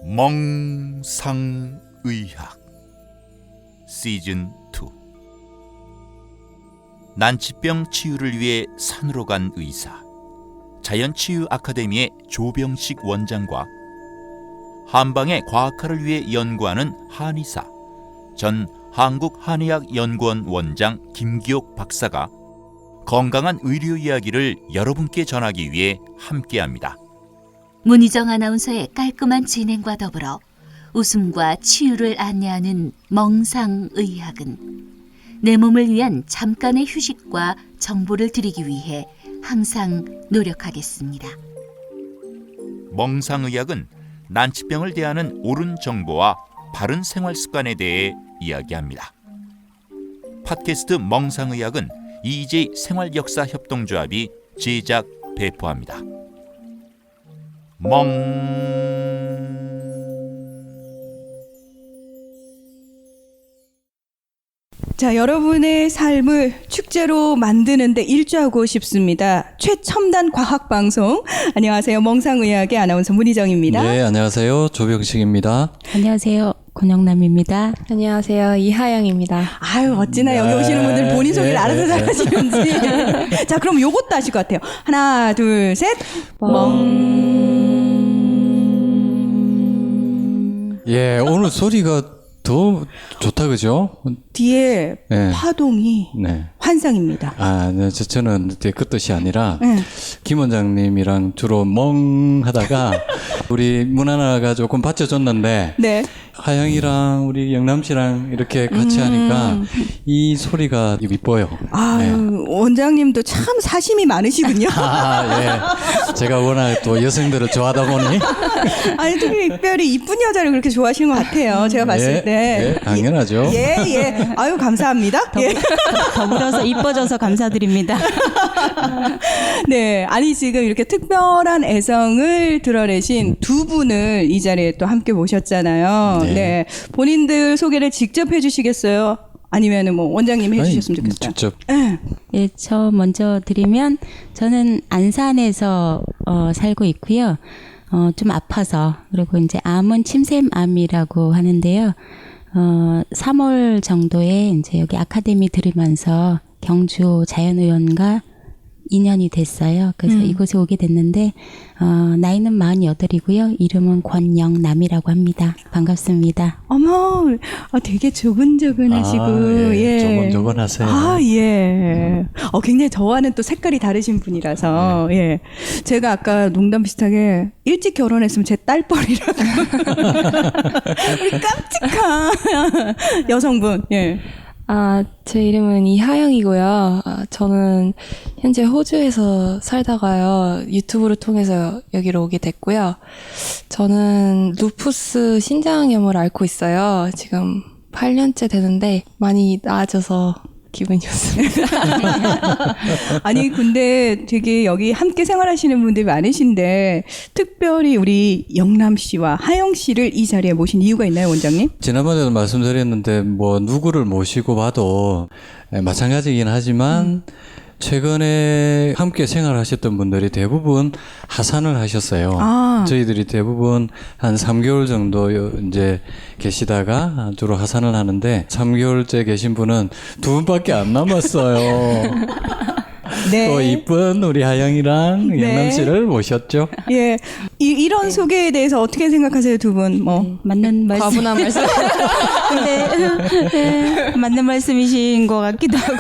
멍상의학 시즌 2. 난치병 치유를 위해 산으로 간 의사, 자연치유 아카데미의 조병식 원장과 한방의 과학화를 위해 연구하는 한의사, 전 한국한의학연구원 원장 김기옥 박사가 건강한 의료 이야기를 여러분께 전하기 위해 함께합니다. 문희정 아나운서의 깔끔한 진행과 더불어 웃음과 치유를 안내하는 멍상의학은 내 몸을 위한 잠깐의 휴식과 정보를 드리기 위해 항상 노력하겠습니다. 멍상의학은 난치병을 대하는 옳은 정보와 바른 생활 습관에 대해 이야기합니다. 팟캐스트 멍상의학은 EJ 생활역사협동조합이 제작 배포합니다. 자, 여러분의 삶을 축제로 만드는데 일조하고 싶습니다. 최첨단 과학방송. 안녕하세요. 멍상의학의 아나운서 문희정입니다. 네, 안녕하세요. 조병식입니다. 안녕하세요. 권영남입니다. 안녕하세요. 이하영입니다. 아유, 어찌나 여기 오시는 분들 본인 소개를 알아서 잘하시는지. 자, 그럼 요것도 아실 것 같아요. 하나, 둘, 셋. 예, 오늘 소리가 더 좋다, 그죠? 뒤에 네. 파동이 네. 환상입니다. 아, 네, 저는 그 뜻이 아니라, 네. 김 원장님이랑 주로 멍 하다가, 우리 문하나가 조금 받쳐줬는데, 네. 하영이랑 우리 영남 씨랑 이렇게 같이 하니까, 이 소리가 이뻐요. 아유, 네. 원장님도 참 사심이 많으시군요. 아, 예. 제가 워낙 또 여성들을 좋아하다 보니. 아니, 특별히 이쁜 여자를 그렇게 좋아하시는 것 같아요. 제가 봤을 때. 예, 당연하죠. 예, 예. 아유, 감사합니다. 예. 더불어서 이뻐져서 감사드립니다. 네. 아니, 지금 이렇게 특별한 애성을 드러내신 두 분을 이 자리에 또 함께 모셨잖아요. 네. 네. 본인들 소개를 직접 해주시겠어요? 아니면은 뭐 원장님이 해주셨으면 좋겠어요. 직접. 네. 예, 저 먼저 드리면 저는 안산에서 살고 있고요. 좀 아파서 그리고 이제 암은 침샘암이라고 하는데요. 3월 정도에 이제 여기 아카데미 들으면서 경주 자연의원과 인연이 됐어요. 그래서 이곳에 오게 됐는데 나이는 48이고요. 이름은 권영남이라고 합니다. 반갑습니다. 어머, 되게 조근조근하시고, 예. 예. 조곤조곤하세요. 아, 예. 굉장히 저와는 또 색깔이 다르신 분이라서, 예. 제가 아까 농담 비슷하게 일찍 결혼했으면 제 딸뻘이라고. 우리 깜찍한 여성분, 예. 제 이름은 이하영이고요. 저는 현재 호주에서 살다가요. 유튜브를 통해서 여기로 오게 됐고요. 저는 루푸스 신장염을 앓고 있어요. 지금 8년째 되는데 많이 나아져서 기분이 좋습니다. 아니, 근데 되게 여기 함께 생활하시는 분들이 많으신데, 특별히 우리 영남 씨와 하영 씨를 이 자리에 모신 이유가 있나요, 원장님? 지난번에도 말씀드렸는데 뭐 누구를 모시고 봐도 마찬가지이긴 하지만 최근에 함께 생활하셨던 분들이 대부분 하산을 하셨어요. 저희들이 대부분 한 3개월 정도 이제 계시다가 주로 하산을 하는데 3개월째 계신 분은 두 분밖에 안 남았어요. 네. 또 이쁜 우리 하영이랑 네. 영남 씨를 모셨죠. 예. 이런 소개에 대해서 어떻게 생각하세요, 두 분? 뭐. 맞는 말씀. 과분한 말씀. 근데 맞는 말씀이신 것 같기도 하고.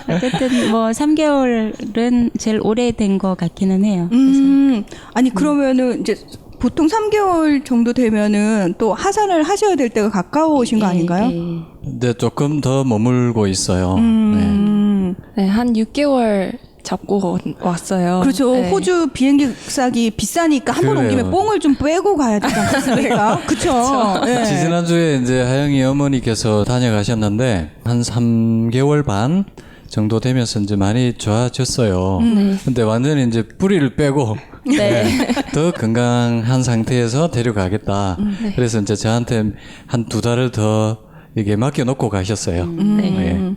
어쨌든 뭐 3개월은 제일 오래된 것 같기는 해요. 아니, 그러면은 이제 보통 3개월 정도 되면은 또 하산을 하셔야 될 때가 가까우신 거 아닌가요? 근데 조금 더 머물고 있어요. 네, 한 6개월 잡고 왔어요. 그렇죠. 네. 호주 비행기 값이 비싸니까 한 번 온 김에 뽕을 좀 빼고 가야 되지 않겠습니까? 그렇죠. 네. 지난주에 이제 하영이 어머니께서 다녀가셨는데 한 3개월 반 정도 되면서 이제 많이 좋아졌어요. 근데 완전히 이제 뿌리를 빼고 네. 더 건강한 상태에서 데려가겠다. 그래서 이제 저한테 한 2달을 더 이게 맡겨놓고 가셨어요. 네.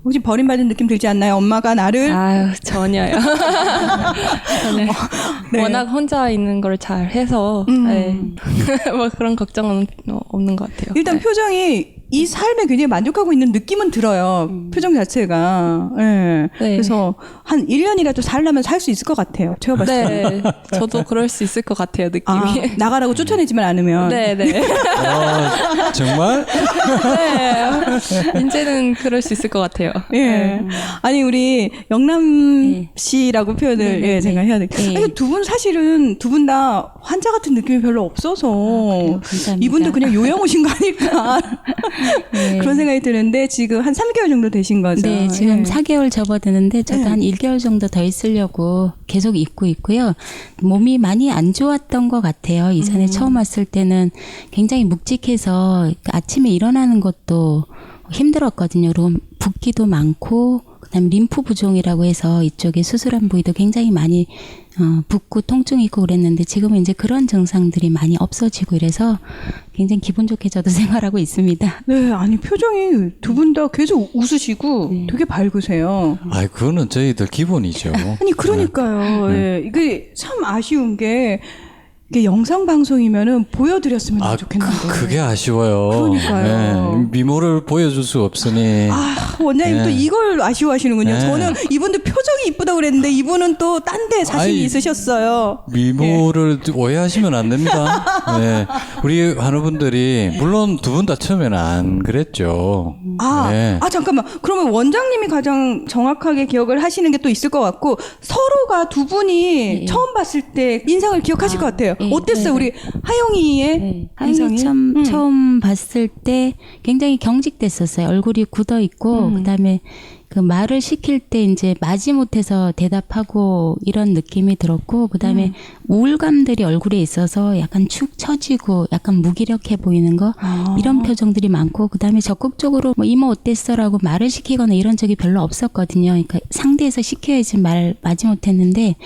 혹시 버림받은 느낌 들지 않나요? 엄마가 나를 아유, 전혀요. 저는 네. 워낙 혼자 있는 걸 잘 해서, 네. 뭐 그런 걱정은 없는 것 같아요. 일단 네. 표정이 이 삶에 굉장히 만족하고 있는 느낌은 들어요. 표정 자체가. 예. 네. 그래서 한 1년이라도 살려면 살 수 있을 것 같아요. 제가 봤을 때. 네, 저도 그럴 수 있을 것 같아요, 느낌이. 나가라고 쫓아내지만 않으면. 네, 네. 정말? 네. 이제는 그럴 수 있을 것 같아요. 예. 아니 우리 영남 씨라고 표현을 네, 네, 제가 해야 돼. 네. 두 분 사실은 두 분 다 환자 같은 느낌이 별로 없어서 그래요? 감사합니다. 이분도 그냥 요양 오신 거 아닐까 네. 그런 생각이 드는데 지금 한 3개월 정도 되신 거죠. 네, 지금 예. 4개월 접어드는데 저도 네. 한 1개월 정도 더 있으려고 계속 있고 있고요. 몸이 많이 안 좋았던 것 같아요. 이전에 처음 왔을 때는 굉장히 묵직해서 아침에 일어나는 것도 힘들었거든요. 붓기도 많고 그다음에 림프 부종이라고 해서 이쪽에 수술한 부위도 굉장히 많이 붓고 통증이 있고 그랬는데 지금은 이제 그런 증상들이 많이 없어지고 이래서 굉장히 기분 좋게 저도 생활하고 있습니다. 네, 아니 표정이 두 분 다 계속 웃으시고 네. 되게 밝으세요. 아이, 그거는 저희들 기본이죠. 아니 그러니까요. 예. 이게 참 아쉬운 게 이게 영상 방송이면은 보여드렸으면 좋겠는데. 그게 아쉬워요. 그러니까요. 네, 미모를 보여줄 수 없으니. 원장님 또 네. 이걸 아쉬워하시는군요. 네. 저는 이분도 표정이 이쁘다고 그랬는데 이분은 또 딴 데 자신이 아이, 있으셨어요. 미모를 오해하시면 안 됩니다. 네. 우리 환우분들이, 물론 두 분 다 처음에는 안 그랬죠. 네. 잠깐만. 그러면 원장님이 가장 정확하게 기억을 하시는 게 또 있을 것 같고 서로가 두 분이 네. 처음 봤을 때 인상을 기억하실 것 같아요. 네. 어땠어요? 우리 하영이의 네. 인상이? 하영이 처음 봤을 때 굉장히 경직됐었어요. 얼굴이 굳어 있고 그다음에 그 말을 시킬 때 이제 마지못해서 대답하고 이런 느낌이 들었고 그다음에 우울감들이 얼굴에 있어서 약간 축 처지고 약간 무기력해 보이는 거 이런 표정들이 많고 그다음에 적극적으로 뭐 이모 어땠어라고 말을 시키거나 이런 적이 별로 없었거든요. 그러니까 상대에서 시켜야지 말 마지못했는데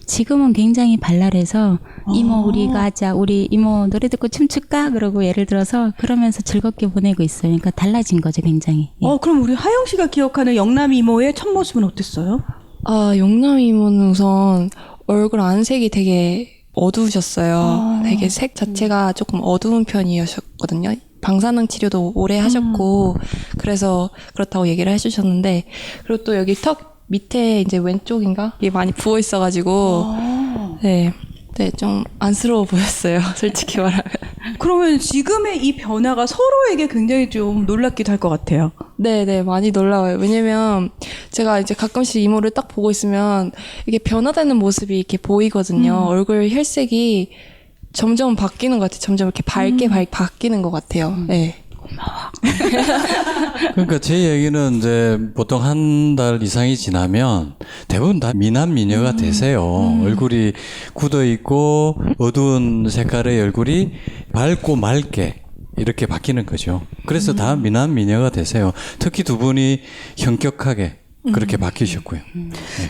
지금은 굉장히 발랄해서 이모 우리 가자 우리 이모 노래 듣고 춤출까 그러고 예를 들어서 그러면서 즐겁게 보내고 있어요. 그러니까 달라진 거죠 굉장히. 예. 그럼 우리 하영 씨가 기억하는 영남 이모의 첫 모습은 어땠어요? 영남 이모는 우선 얼굴 안색이 되게 어두우셨어요. 되게 색 자체가 조금 어두운 편이셨거든요. 방사능 치료도 오래 하셨고 그래서 그렇다고 얘기를 해주셨는데 그리고 또 여기 턱 밑에 이제 왼쪽인가 이게 많이 부어 있어가지고 네, 좀 안쓰러워 보였어요. 솔직히 말하면. 그러면 지금의 이 변화가 서로에게 굉장히 좀 놀랍기도 할 것 같아요. 네, 많이 놀라워요. 왜냐면 제가 이제 가끔씩 이모를 딱 보고 있으면 이게 변화되는 모습이 이렇게 보이거든요. 얼굴 혈색이 점점 바뀌는 것 같아요. 점점 이렇게 밝게 바뀌는 것 같아요. 네. 그러니까 제 얘기는 이제 보통 한 달 이상이 지나면 대부분 다 미남 미녀가 되세요. 얼굴이 굳어 있고 어두운 색깔의 얼굴이 밝고 맑게 이렇게 바뀌는 거죠. 그래서 다 미남 미녀가 되세요. 특히 두 분이 현격하게 그렇게 바뀌셨고요.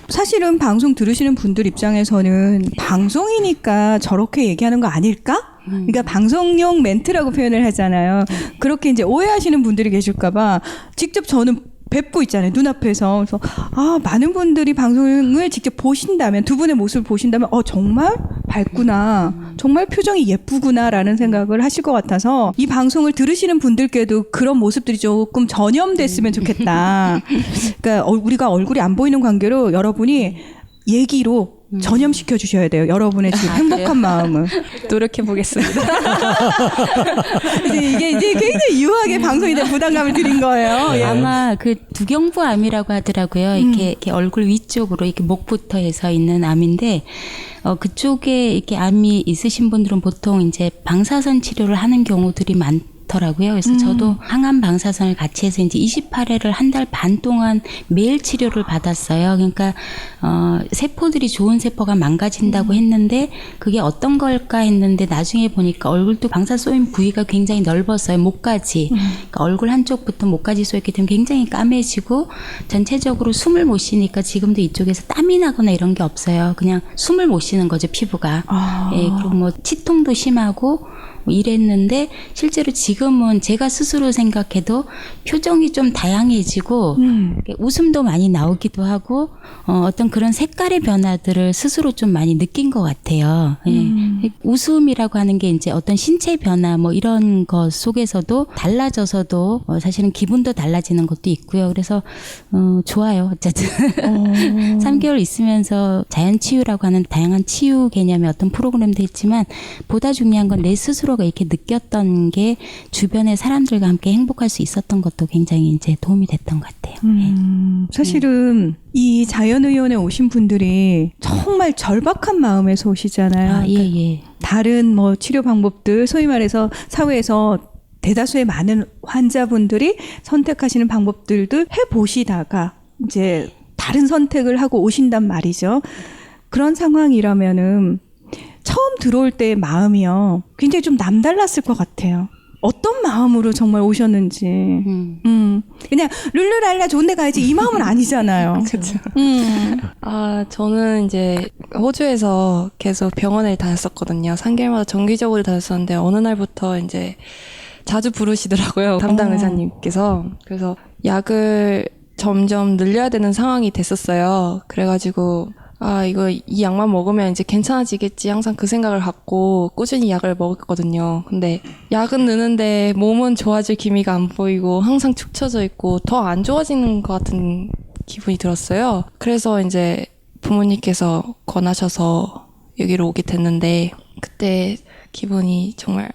사실은 방송 들으시는 분들 입장에서는 방송이니까 저렇게 얘기하는 거 아닐까? 그러니까 방송용 멘트라고 표현을 하잖아요. 그렇게 이제 오해하시는 분들이 계실까봐 직접 저는 뵙고 있잖아요. 눈앞에서. 그래서 많은 분들이 방송을 직접 보신다면 두 분의 모습을 보신다면 정말 밝구나. 정말 표정이 예쁘구나라는 생각을 하실 것 같아서 이 방송을 들으시는 분들께도 그런 모습들이 조금 전염됐으면 좋겠다. 그러니까 우리가 얼굴이 안 보이는 관계로 여러분이 얘기로 전염시켜 주셔야 돼요. 여러분의 지금 행복한 마음을. 노력해 보겠습니다. 이게 이제 굉장히 유하게 방송에 대한 부담감을 드린 거예요. 예. 아마 그 두경부암이라고 하더라고요. 이렇게 얼굴 위쪽으로 이렇게 목부터 해서 있는 암인데 그쪽에 이렇게 암이 있으신 분들은 보통 이제 방사선 치료를 하는 경우들이 많더라고요. 그래서 저도 항암 방사선을 같이 해서 이제 28회를 한 달 반 동안 매일 치료를 받았어요. 그러니까 세포들이 좋은 세포가 망가진다고 했는데 그게 어떤 걸까 했는데 나중에 보니까 얼굴도 방사 쏘인 부위가 굉장히 넓었어요. 목까지. 그러니까 얼굴 한쪽부터 목까지 쏘였기 때문에 굉장히 까매지고 전체적으로 숨을 못 쉬니까 지금도 이쪽에서 땀이 나거나 이런 게 없어요. 그냥 숨을 못 쉬는 거죠, 피부가. 예, 그리고 뭐 치통도 심하고 뭐 이랬는데 실제로 지금 지금은 제가 스스로 생각해도 표정이 좀 다양해지고 웃음도 많이 나오기도 하고 어떤 그런 색깔의 변화들을 스스로 좀 많이 느낀 것 같아요. 예. 웃음이라고 하는 게 이제 어떤 신체 변화 뭐 이런 것 속에서도 달라져서도 사실은 기분도 달라지는 것도 있고요. 그래서 좋아요. 어쨌든 3개월 있으면서 자연치유라고 하는 다양한 치유 개념의 어떤 프로그램도 있지만 보다 중요한 건 내 스스로가 이렇게 느꼈던 게 주변의 사람들과 함께 행복할 수 있었던 것도 굉장히 이제 도움이 됐던 것 같아요. 사실은 이 자연의원에 오신 분들이 정말 절박한 마음에서 오시잖아요. 아, 예, 예. 다른 뭐 치료 방법들, 소위 말해서 사회에서 대다수의 많은 환자분들이 선택하시는 방법들도 해보시다가 이제 다른 선택을 하고 오신단 말이죠. 그런 상황이라면은 처음 들어올 때의 마음이요. 굉장히 좀 남달랐을 것 같아요. 어떤 마음으로 정말 오셨는지. 그냥 룰루랄라 좋은 데 가야지 이 마음은 아니잖아요. 그렇죠. 저는 이제 호주에서 계속 병원을 다녔었거든요. 3개월마다 정기적으로 다녔었는데 어느 날부터 이제 자주 부르시더라고요. 담당 의사님께서. 그래서 약을 점점 늘려야 되는 상황이 됐었어요. 그래가지고 이 약만 먹으면 이제 괜찮아지겠지 항상 그 생각을 갖고 꾸준히 약을 먹었거든요. 근데 약은 느는데 몸은 좋아질 기미가 안 보이고 항상 축 처져 있고 더 안 좋아지는 것 같은 기분이 들었어요. 그래서 이제 부모님께서 권하셔서 여기로 오게 됐는데 그때 기분이 정말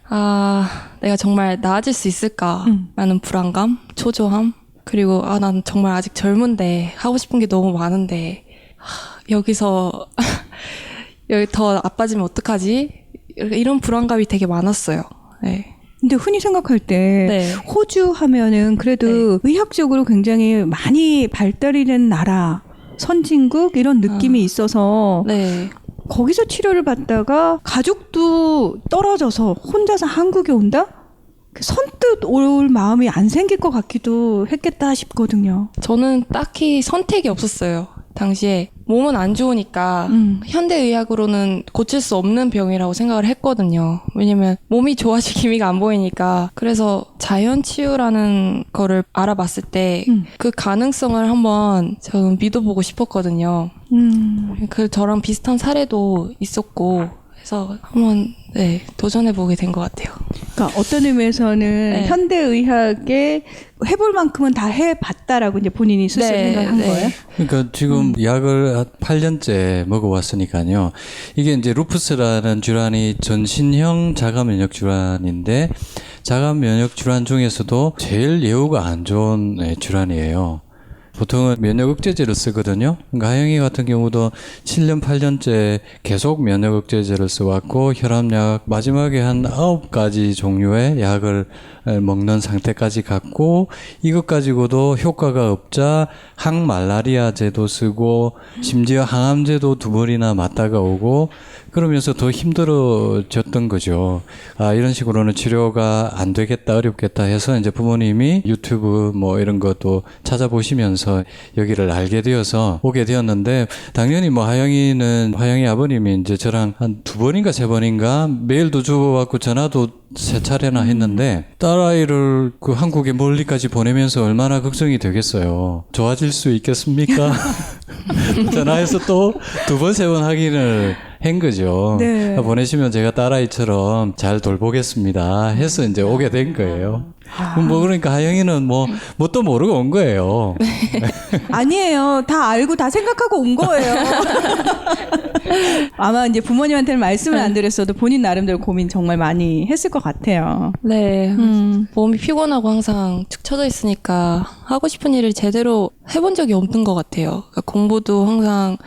내가 정말 나아질 수 있을까라는 불안감, 초조함, 그리고 난 정말 아직 젊은데 하고 싶은 게 너무 많은데 여기서 여기 더 나빠지면 어떡하지? 이런 불안감이 되게 많았어요. 네. 근데 흔히 생각할 때 네. 호주 하면은 그래도 의학적으로 굉장히 많이 발달이 된 나라, 선진국 이런 느낌이 있어서 네. 거기서 치료를 받다가 가족도 떨어져서 혼자서 한국에 온다? 선뜻 올 마음이 안 생길 것 같기도 했겠다 싶거든요. 저는 딱히 선택이 없었어요. 당시에 몸은 안 좋으니까 현대의학으로는 고칠 수 없는 병이라고 생각을 했거든요. 왜냐면 몸이 좋아질 기미가 안 보이니까. 그래서 자연치유라는 거를 알아봤을 때 그 가능성을 한번 저는 믿어보고 싶었거든요. 저랑 비슷한 사례도 있었고 해서 한번 도전해보게 된 것 같아요. 그러니까 어떤 의미에서는 현대의학에 해볼 만큼은 다 해봤다라고 이제 본인이 스스로 생각한 거예요? 그러니까 지금 약을 한 8년째 먹어왔으니까요. 이게 이제 루푸스라는 질환이 전신형 자가 면역 질환인데 자가 면역 질환 중에서도 제일 예후가 안 좋은 질환이에요. 보통은 면역 억제제를 쓰거든요. 그러니까 하영이 같은 경우도 7년, 8년째 계속 면역 억제제를 써왔고 혈압약 마지막에 한 9가지 종류의 약을 먹는 상태까지 갔고 이것 가지고도 효과가 없자 항말라리아제도 쓰고 심지어 항암제도 2번이나 맞다가 오고 그러면서 더 힘들어졌던 거죠. 이런 식으로는 치료가 안 되겠다, 어렵겠다 해서 이제 부모님이 유튜브 뭐 이런 것도 찾아보시면서 여기를 알게 되어서 오게 되었는데 당연히 뭐 하영이 아버님이 이제 저랑 한 2번인가 3번인가 메일도 주고받고 전화도 3차례나 했는데 딸아이를 그 한국에 멀리까지 보내면서 얼마나 걱정이 되겠어요. 좋아질 수 있겠습니까? 전화해서 또 2번, 3번 확인을 한 거죠. 네. 보내시면 제가 딸아이처럼 잘 돌보겠습니다 해서 이제 오게 된 거예요. 뭐 그러니까 하영이는 뭣도 모르고 온 거예요. 아니에요. 다 알고 다 생각하고 온 거예요. 아마 이제 부모님한테는 말씀을 안 드렸어도 본인 나름대로 고민 정말 많이 했을 것 같아요. 네. 몸이 피곤하고 항상 축 처져 있으니까 하고 싶은 일을 제대로 해본 적이 없는 것 같아요. 그러니까 공부도 항상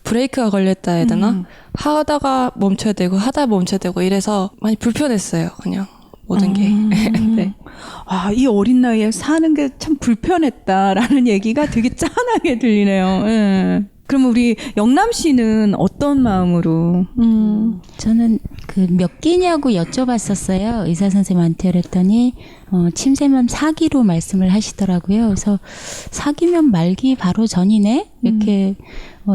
브레이크가 걸렸다 해야 되나? 하다가 멈춰야 되고 하다 멈춰야 되고 이래서 많이 불편했어요. 그냥 모든 게. 네. 이 어린 나이에 사는 게 참 불편했다라는 얘기가 되게 짠하게 들리네요. 예. 그럼 우리 영남 씨는 어떤 마음으로? 저는 몇 기냐고 여쭤봤었어요. 의사 선생님한테. 그랬더니 침샘암 4기로 말씀을 하시더라고요. 그래서 4기면 말기 바로 전이네? 이렇게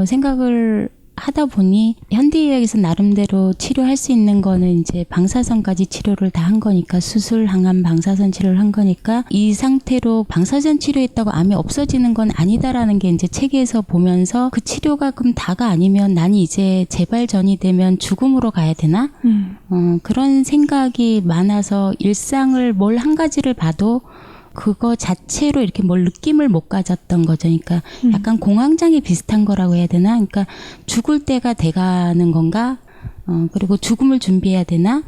생각을 하다 보니 현대의학에서 나름대로 치료할 수 있는 거는 이제 방사선까지 치료를 다 한 거니까 수술, 항암, 방사선 치료를 한 거니까 이 상태로 방사선 치료했다고 암이 없어지는 건 아니다라는 게 이제 책에서 보면서 그 치료가 그럼 다가 아니면 난 이제 재발전이 되면 죽음으로 가야 되나? 그런 생각이 많아서 일상을 뭘 한 가지를 봐도 그거 자체로 이렇게 뭘 느낌을 못 가졌던 거죠. 그러니까 약간 공황장애 비슷한 거라고 해야 되나? 그러니까 죽을 때가 돼가는 건가? 그리고 죽음을 준비해야 되나?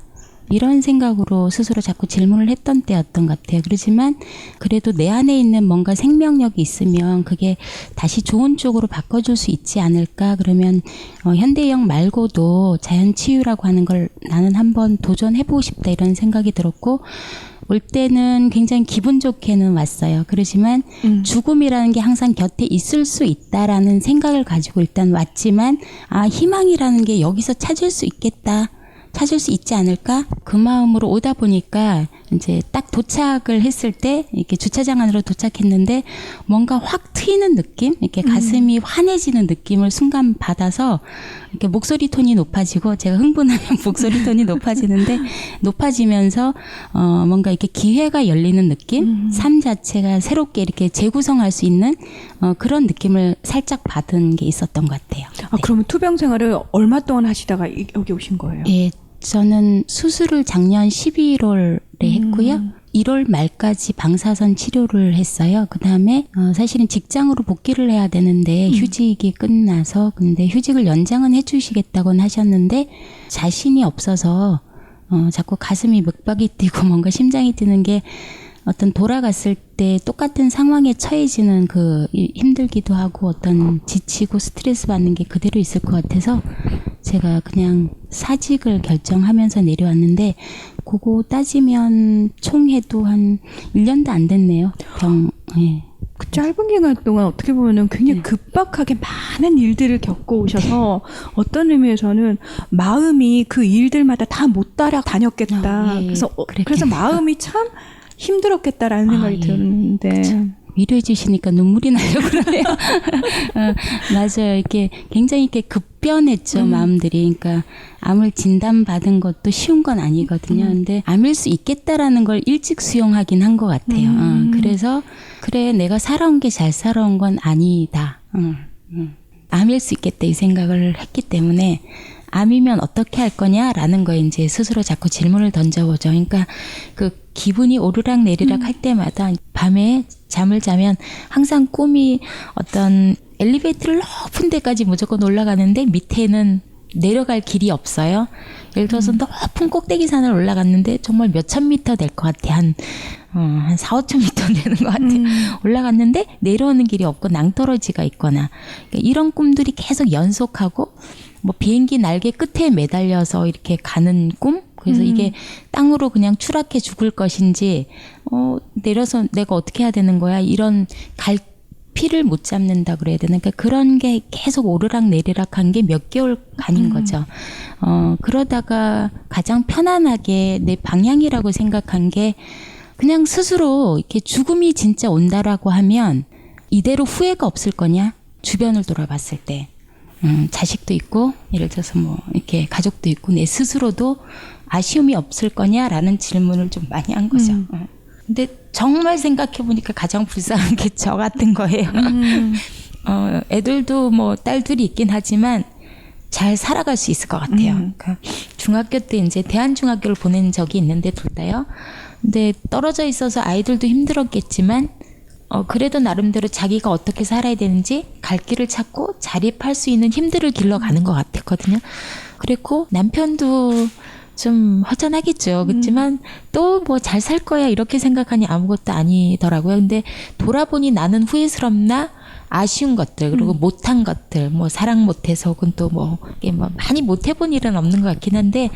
이런 생각으로 스스로 자꾸 질문을 했던 때였던 것 같아요. 그렇지만 그래도 내 안에 있는 뭔가 생명력이 있으면 그게 다시 좋은 쪽으로 바꿔줄 수 있지 않을까? 그러면 현대의학 말고도 자연치유라고 하는 걸 나는 한번 도전해보고 싶다 이런 생각이 들었고 올 때는 굉장히 기분 좋게는 왔어요. 그렇지만 죽음이라는 게 항상 곁에 있을 수 있다라는 생각을 가지고 일단 왔지만 희망이라는 게 여기서 찾을 수 있겠다. 찾을 수 있지 않을까? 그 마음으로 오다 보니까 이제 딱 도착을 했을 때 이렇게 주차장 안으로 도착했는데 뭔가 확 트이는 느낌? 이렇게 가슴이 환해지는 느낌을 순간 받아서 이렇게 목소리 톤이 높아지고 제가 흥분하면 목소리 톤이 높아지는데 높아지면서 뭔가 이렇게 기회가 열리는 느낌? 삶 자체가 새롭게 이렇게 재구성할 수 있는 그런 느낌을 살짝 받은 게 있었던 것 같아요. 네. 그러면 투병 생활을 얼마 동안 하시다가 여기 오신 거예요? 예, 저는 수술을 작년 11월에 했고요. 1월 말까지 방사선 치료를 했어요. 그 다음에 사실은 직장으로 복귀를 해야 되는데 휴직이 끝나서 근데 휴직을 연장은 해주시겠다고는 하셨는데 자신이 없어서 자꾸 가슴이 맥박이 뛰고 뭔가 심장이 뛰는 게 어떤 돌아갔을 때 똑같은 상황에 처해지는 그 힘들기도 하고 어떤 지치고 스트레스 받는 게 그대로 있을 것 같아서 제가 그냥 사직을 결정하면서 내려왔는데 그거 따지면 총 해도 한 1년도 안 됐네요. 예. 그 짧은 기간 동안 어떻게 보면은 굉장히 급박하게 많은 일들을 겪고 오셔서 어떤 의미에서는 마음이 그 일들마다 다 못 따라다녔겠다. 그래서 마음이 참 힘들었겠다라는 생각이 들었는데 위로해 주시니까 눈물이 나려고 그러네요. 맞아요. 이렇게 굉장히 이렇게 급변했죠, 마음들이. 그러니까 암을 진단받은 것도 쉬운 건 아니거든요. 근데 암일 수 있겠다라는 걸 일찍 수용하긴 한 것 같아요. 그래서 그래 내가 살아온 게 잘 살아온 건 아니다. 암일 수 있겠다 이 생각을 했기 때문에 암이면 어떻게 할 거냐라는 거에 이제 스스로 자꾸 질문을 던져보죠. 그러니까 그 기분이 오르락 내리락 할 때마다 밤에 잠을 자면 항상 꿈이 어떤 엘리베이터를 높은 데까지 무조건 올라가는데 밑에는 내려갈 길이 없어요. 예를 들어서 높은 꼭대기 산을 올라갔는데 정말 몇천 미터 될 것 같아. 한 4, 5천 미터 되는 것 같아. 올라갔는데 내려오는 길이 없고 낭떠러지가 있거나 그러니까 이런 꿈들이 계속 연속하고 뭐 비행기 날개 끝에 매달려서 이렇게 가는 꿈? 그래서 이게 땅으로 그냥 추락해 죽을 것인지 내려서 내가 어떻게 해야 되는 거야? 이런 갈피를 못 잡는다 그래야 되나? 그러니까 그런 게 계속 오르락 내리락한 게 몇 개월간인 거죠. 그러다가 가장 편안하게 내 방향이라고 생각한 게 그냥 스스로 이렇게 죽음이 진짜 온다라고 하면 이대로 후회가 없을 거냐? 주변을 돌아봤을 때. 자식도 있고 예를 들어서 뭐 이렇게 가족도 있고 내 스스로도 아쉬움이 없을 거냐라는 질문을 좀 많이 한 거죠. 근데 정말 생각해 보니까 가장 불쌍한 게 저 같은 거예요. 애들도 뭐 딸들이 있긴 하지만 잘 살아갈 수 있을 것 같아요. 그러니까 중학교 때 이제 대한중학교를 보낸 적이 있는데 둘 다요. 근데 떨어져 있어서 아이들도 힘들었겠지만 그래도 나름대로 자기가 어떻게 살아야 되는지 갈 길을 찾고 자립할 수 있는 힘들을 길러가는 것 같았거든요. 그랬고 남편도 좀 허전하겠죠. 그렇지만 또 뭐 잘 살 거야 이렇게 생각하니 아무것도 아니더라고요. 근데 돌아보니 나는 후회스럽나 아쉬운 것들 그리고 못한 것들 뭐 사랑 못해서 혹은 또 뭐 많이 못해본 일은 없는 것 같긴 한데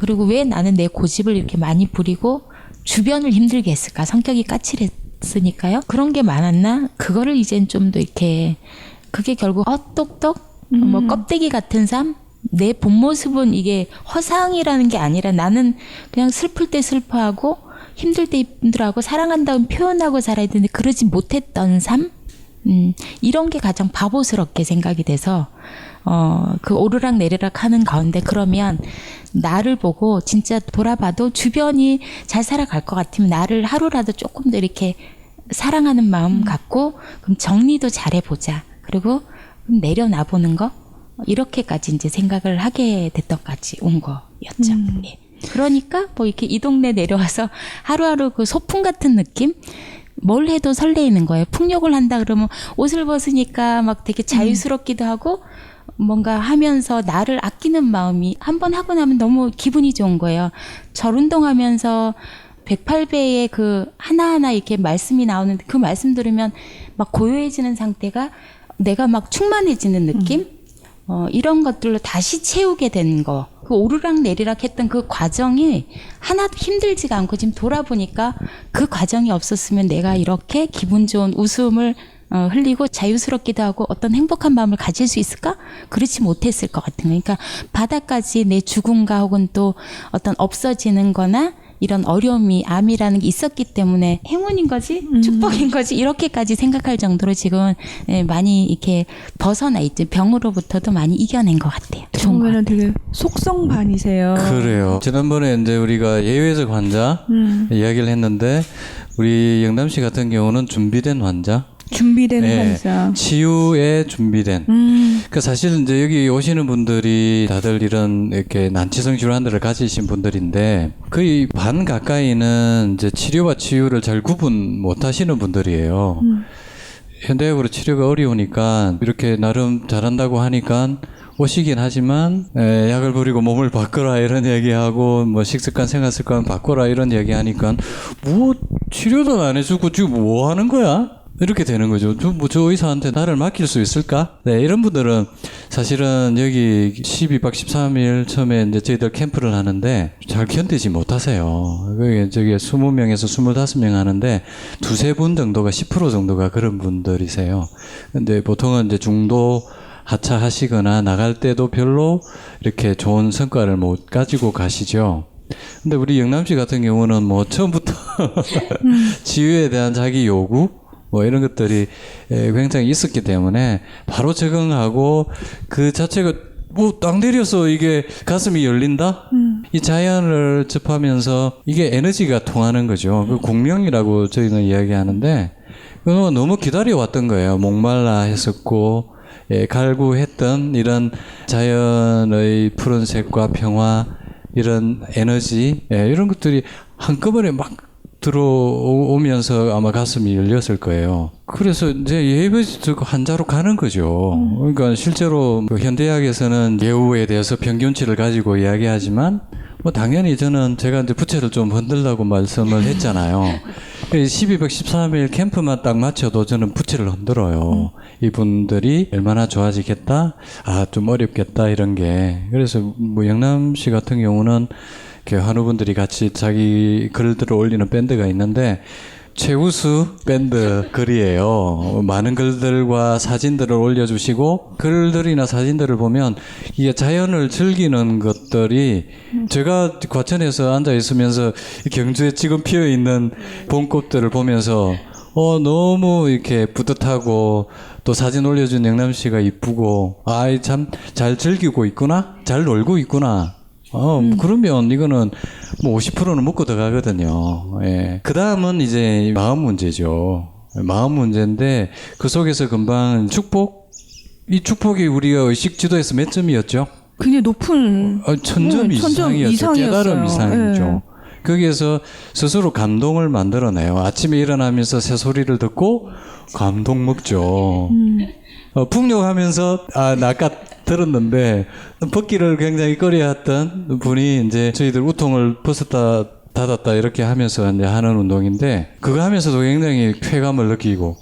그리고 왜 나는 내 고집을 이렇게 많이 부리고 주변을 힘들게 했을까? 성격이 까칠했으니까요. 그런 게 많았나? 그거를 이젠 좀 더 이렇게 그게 결국 똑똑 뭐 껍데기 같은 삶? 내 본 모습은 이게 허상이라는 게 아니라 나는 그냥 슬플 때 슬퍼하고 힘들 때 힘들어하고 사랑한다고 표현하고 살아야 되는데 그러지 못했던 삶? 이런 게 가장 바보스럽게 생각이 돼서 그 오르락 내리락 하는 가운데 그러면 나를 보고 진짜 돌아봐도 주변이 잘 살아갈 것 같으면 나를 하루라도 조금 더 이렇게 사랑하는 마음 갖고 그럼 정리도 잘해보자. 그리고 내려놔보는 거 이렇게까지 이제 생각을 하게 됐던까지 온 거였죠. 예. 그러니까 뭐 이렇게 이 동네 내려와서 하루하루 그 소풍 같은 느낌? 뭘 해도 설레이는 거예요. 풍욕을 한다 그러면 옷을 벗으니까 막 되게 자유스럽기도 하고 뭔가 하면서 나를 아끼는 마음이 한번 하고 나면 너무 기분이 좋은 거예요. 절 운동하면서 108배의 그 하나하나 이렇게 말씀이 나오는데 그 말씀 들으면 막 고요해지는 상태가 내가 막 충만해지는 느낌? 이런 것들로 다시 채우게 된 거. 그 오르락 내리락 했던 그 과정이 하나도 힘들지가 않고 지금 돌아보니까 그 과정이 없었으면 내가 이렇게 기분 좋은 웃음을 흘리고 자유스럽기도 하고 어떤 행복한 마음을 가질 수 있을까? 그렇지 못했을 것 같은 거예요. 그러니까 바닥까지 내 죽음과 혹은 또 어떤 없어지는 거나 이런 어려움이 암이라는 게 있었기 때문에 행운인 거지 축복인 거지 이렇게까지 생각할 정도로 지금은 많이 이렇게 벗어나 있죠. 병으로부터도 많이 이겨낸 것 같아요. 좋은 것 처음에는 같아요. 되게 속성반이세요. 그래요. 지난번에 이제 우리가 예외적 환자 이야기를 했는데 우리 영남 씨 같은 경우는 준비된 환자. 준비된 네, 환자. 치유에 준비된. 그 사실 이제 여기 오시는 분들이 다들 이런 이렇게 난치성 질환들을 가지신 분들인데 거의 반 가까이는 이제 치료와 치유를 잘 구분 못 하시는 분들이에요. 현대적으로 치료가 어려우니까 이렇게 나름 잘한다고 하니까 오시긴 하지만 약을 버리고 몸을 바꿔라 이런 얘기하고 뭐 식습관 생활습관 바꿔라 이런 얘기하니까 뭐 치료도 안 해주고 지금 뭐 하는 거야? 이렇게 되는 거죠. 저 의사한테 나를 맡길 수 있을까? 네, 이런 분들은 사실은 여기 12박 13일 처음에 이제 저희들 캠프를 하는데 잘 견디지 못하세요. 그게 저기 20명에서 25명 하는데 두세 분 정도가 10% 정도가 그런 분들이세요. 근데 보통은 이제 중도 하차하시거나 나갈 때도 별로 이렇게 좋은 성과를 못 가지고 가시죠. 근데 우리 영남 씨 같은 경우는 뭐 처음부터 치유에 대한 자기 요구 뭐 이런 것들이 굉장히 있었기 때문에 바로 적응하고 그 자체가 뭐 땅 내려서 이게 가슴이 열린다? 이 자연을 접하면서 이게 에너지가 통하는 거죠. 그 공명이라고 저희는 이야기하는데 그거 너무 기다려왔던 거예요. 목말라 했었고 갈구했던 이런 자연의 푸른색과 평화 이런 에너지 이런 것들이 한꺼번에 막 들어오면서 아마 가슴이 열렸을 거예요. 그래서 이제 예배 듣고 환자로 가는 거죠. 그러니까 실제로 그 현대학에서는 예후에 대해서 평균치를 가지고 이야기하지만 뭐 당연히 저는 제가 이제 부채를 좀 흔들라고 말씀을 했잖아요. 12박 13일 캠프만 딱 마쳐도 저는 부채를 흔들어요. 이분들이 얼마나 좋아지겠다? 아, 좀 어렵겠다 이런 게. 그래서 뭐 영남 씨 같은 경우는 환우분들이 같이 자기 글들을 올리는 밴드가 있는데 최우수 밴드 글이에요. 많은 글들과 사진들을 올려주시고 글들이나 사진들을 보면 이게 자연을 즐기는 것들이 제가 과천에서 앉아 있으면서 경주에 지금 피어 있는 봄꽃들을 보면서 너무 이렇게 뿌듯하고 또 사진 올려준 영남 씨가 이쁘고 참 잘 즐기고 있구나, 잘 놀고 있구나. 그러면 이거는 뭐 50%는 먹고 들어가거든요. 예. 그 다음은 이제 마음 문제죠. 마음 문제인데 그 속에서 금방 축복? 이 축복이 우리가 의식 지도에서 몇 점이었죠? 굉장히 높은 1000점 이상이었죠. 깨달음 이상이죠. 네. 거기에서 스스로 감동을 만들어내요. 아침에 일어나면서 새소리를 듣고 감동 먹죠. 풍력하면서 나 아까 들었는데 벗기를 굉장히 꺼려했던 분이 이제 저희들 우통을 벗었다 닫았다 이렇게 하면서 이제 하는 운동인데 그거 하면서도 굉장히 쾌감을 느끼고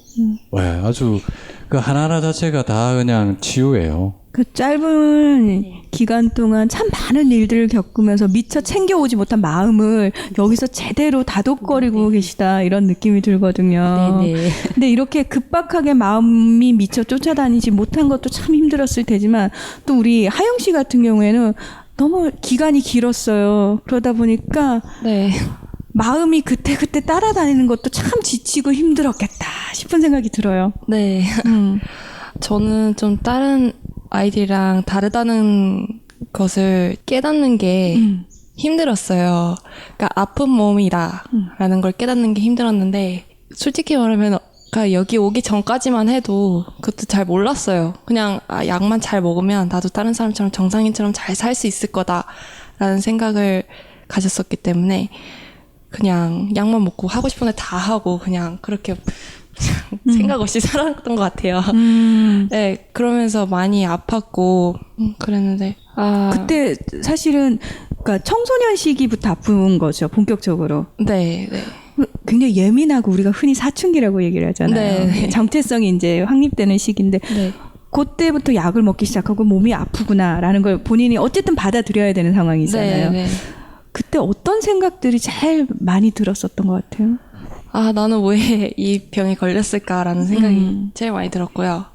아주 그 하나하나 자체가 다 그냥 치유예요. 그 짧은 기간 동안 참 많은 일들을 겪으면서 미처 챙겨오지 못한 마음을 여기서 제대로 다독거리고 계시다 이런 느낌이 들거든요. 네네. 근데 이렇게 급박하게 마음이 미처 쫓아다니지 못한 것도 참 힘들었을 테지만 또 우리 하영 씨 같은 경우에는 너무 기간이 길었어요. 그러다 보니까 네. 마음이 그때그때 따라다니는 것도 참 지치고 힘들었겠다 싶은 생각이 들어요. 네. 저는 좀 다른 아이들이랑 다르다는 것을 깨닫는 게 힘들었어요. 그러니까 아픈 몸이다라는 걸 깨닫는 게 힘들었는데 솔직히 말하면 그러니까 여기 오기 전까지만 해도 그것도 잘 몰랐어요. 그냥 약만 잘 먹으면 나도 다른 사람처럼 정상인처럼 잘 살 수 있을 거다라는 생각을 가졌었기 때문에 그냥 약만 먹고 하고 싶은 애 다 하고 그냥 그렇게 생각 없이 살았던 것 같아요. 네, 그러면서 많이 아팠고 그랬는데 그때 사실은 그러니까 청소년 시기부터 아픈 거죠, 본격적으로. 네, 네. 굉장히 예민하고 우리가 흔히 사춘기라고 얘기를 하잖아요. 네. 정체성이 이제 확립되는 시기인데 네. 그때부터 약을 먹기 시작하고 몸이 아프구나라는 걸 본인이 어쨌든 받아들여야 되는 상황이잖아요. 네, 네. 그때 어떤 생각들이 제일 많이 들었었던 것 같아요? 나는 왜 이 병에 걸렸을까라는 생각이 제일 많이 들었고요.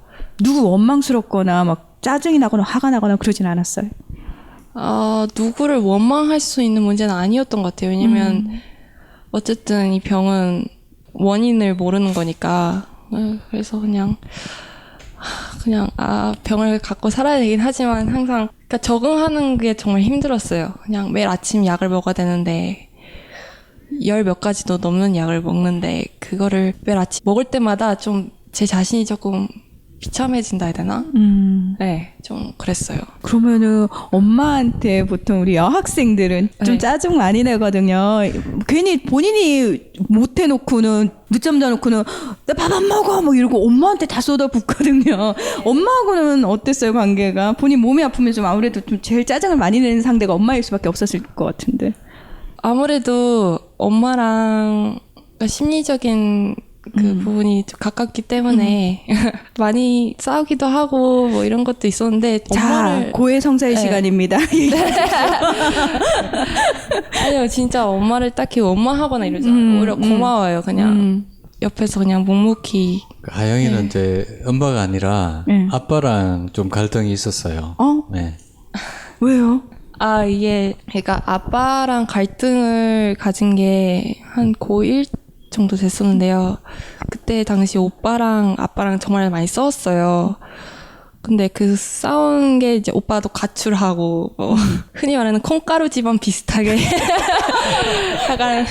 누구 원망스럽거나 막 짜증이 나거나 화가 나거나 그러진 않았어요. 누구를 원망할 수 있는 문제는 아니었던 것 같아요. 왜냐면 어쨌든 이 병은 원인을 모르는 거니까. 그래서 그냥 병을 갖고 살아야 되긴 하지만 항상 그러니까 적응하는 게 정말 힘들었어요. 그냥 매일 아침 약을 먹어야 되는데 10몇 가지도 넘는 약을 먹는데 그거를 매일 아침 먹을 때마다 좀 제 자신이 조금 비참해진다 해야 되나? 네, 좀 그랬어요. 그러면은 엄마한테 보통 우리 여학생들은 좀 네. 짜증 많이 내거든요. 괜히 본인이 못 해놓고는 늦잠 자놓고는 나 밥 안 먹어 뭐 이러고 엄마한테 다 쏟아붓거든요. 엄마하고는 어땠어요, 관계가? 본인 몸이 아프면 좀 아무래도 좀 제일 짜증을 많이 내는 상대가 엄마일 수밖에 없었을 것 같은데. 아무래도 엄마랑 그러니까 심리적인 그 부분이 좀 가깝기 때문에 많이 싸우기도 하고 뭐 이런 것도 있었는데 자, 고해성사의 네. 시간입니다. 아니요 진짜 엄마를 딱히 원망하거나 이러지 않아요. 오히려 고마워요. 그냥 옆에서 그냥 묵묵히. 하영이는 이제 엄마가 아니라 아빠랑 좀 갈등이 있었어요. 네. 왜요? 이게 그러니까 아빠랑 갈등을 가진 게 한 고1 정도 됐었는데요. 그때 당시 오빠랑 아빠랑 정말 많이 싸웠어요. 근데 그 싸운 게 이제 오빠도 가출하고 뭐 흔히 말하는 콩가루 집안 비슷하게 약간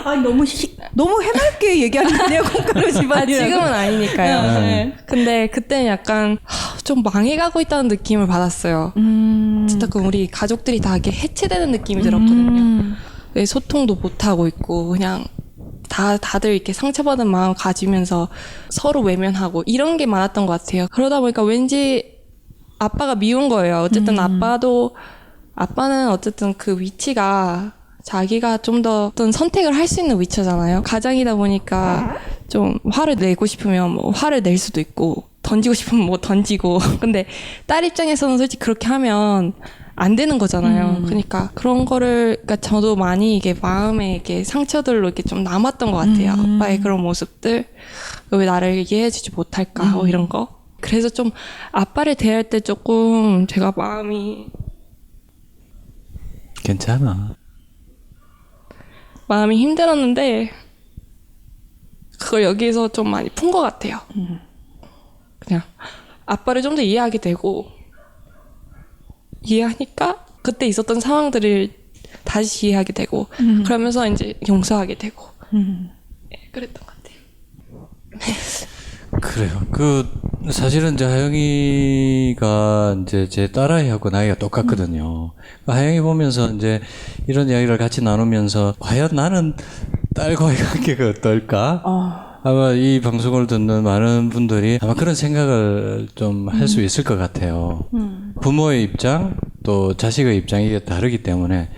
아니 너무 해맑게 얘기하는데요, 콩가루 집안이라고. 지금은 아니니까요. 네. 근데 그때는 약간 좀 망해가고 있다는 느낌을 받았어요. 진짜 그 우리 가족들이 다 이렇게 해체되는 느낌이 들었거든요. 왜 소통도 못 하고 있고 그냥 다들 이렇게 상처받은 마음 가지면서 서로 외면하고 이런 게 많았던 것 같아요. 그러다 보니까 왠지 아빠가 미운 거예요. 어쨌든 아빠는 어쨌든 그 위치가 자기가 좀 더 어떤 선택을 할 수 있는 위치잖아요. 가장이다 보니까 좀 화를 내고 싶으면 뭐 화를 낼 수도 있고 던지고 싶으면 뭐 던지고. 근데 딸 입장에서는 솔직히 그렇게 하면 안 되는 거잖아요. 그러니까 그런 거를 그러니까 저도 많이 이게 마음에 이게 상처들로 이렇게 좀 남았던 것 같아요. 아빠의 그런 모습들 왜 나를 이해해주지 못할까 뭐 이런 거. 그래서 좀 아빠를 대할 때 조금 제가 마음이 괜찮아. 힘들었는데 그걸 여기서 좀 많이 푼 것 같아요. 그냥 아빠를 좀 더 이해하게 되고 이해하니까 그때 있었던 상황들을 다시 이해하게 되고 그러면서 이제 용서하게 되고 그랬던 것 같아요. 그래요. 사실은 이제 하영이가 이제 제 딸아이하고 나이가 똑같거든요. 하영이 보면서 이제 이런 이야기를 같이 나누면서 과연 나는 딸과의 관계가 어떨까? 아마 이 방송을 듣는 많은 분들이 아마 그런 생각을 좀 할 수 있을 것 같아요. 부모의 입장, 또 자식의 입장이 다르기 때문에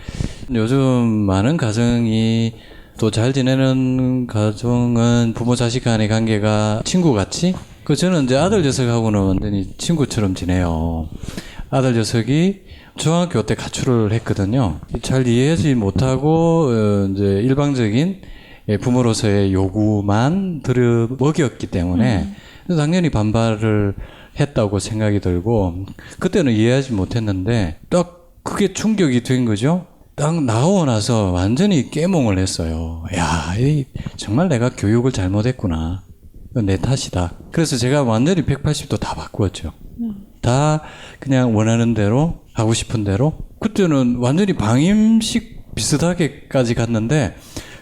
요즘 많은 가정이 또 잘 지내는 가정은 부모 자식 간의 관계가 친구같이? 저는 이제 아들 녀석하고는 완전히 친구처럼 지내요. 아들 녀석이 중학교 때 가출을 했거든요. 잘 이해하지 못하고 이제 일방적인 부모로서의 요구만 들여 먹였기 때문에 당연히 반발을 했다고 생각이 들고 그때는 이해하지 못했는데 딱 그게 충격이 된 거죠. 딱 나오고 나서 완전히 깨몽을 했어요. 야, 정말 내가 교육을 잘못했구나. 이건 내 탓이다. 그래서 제가 완전히 180도 다 바꾸었죠. 다 그냥 원하는 대로 하고 싶은 대로. 그때는 완전히 방임식 비슷하게까지 갔는데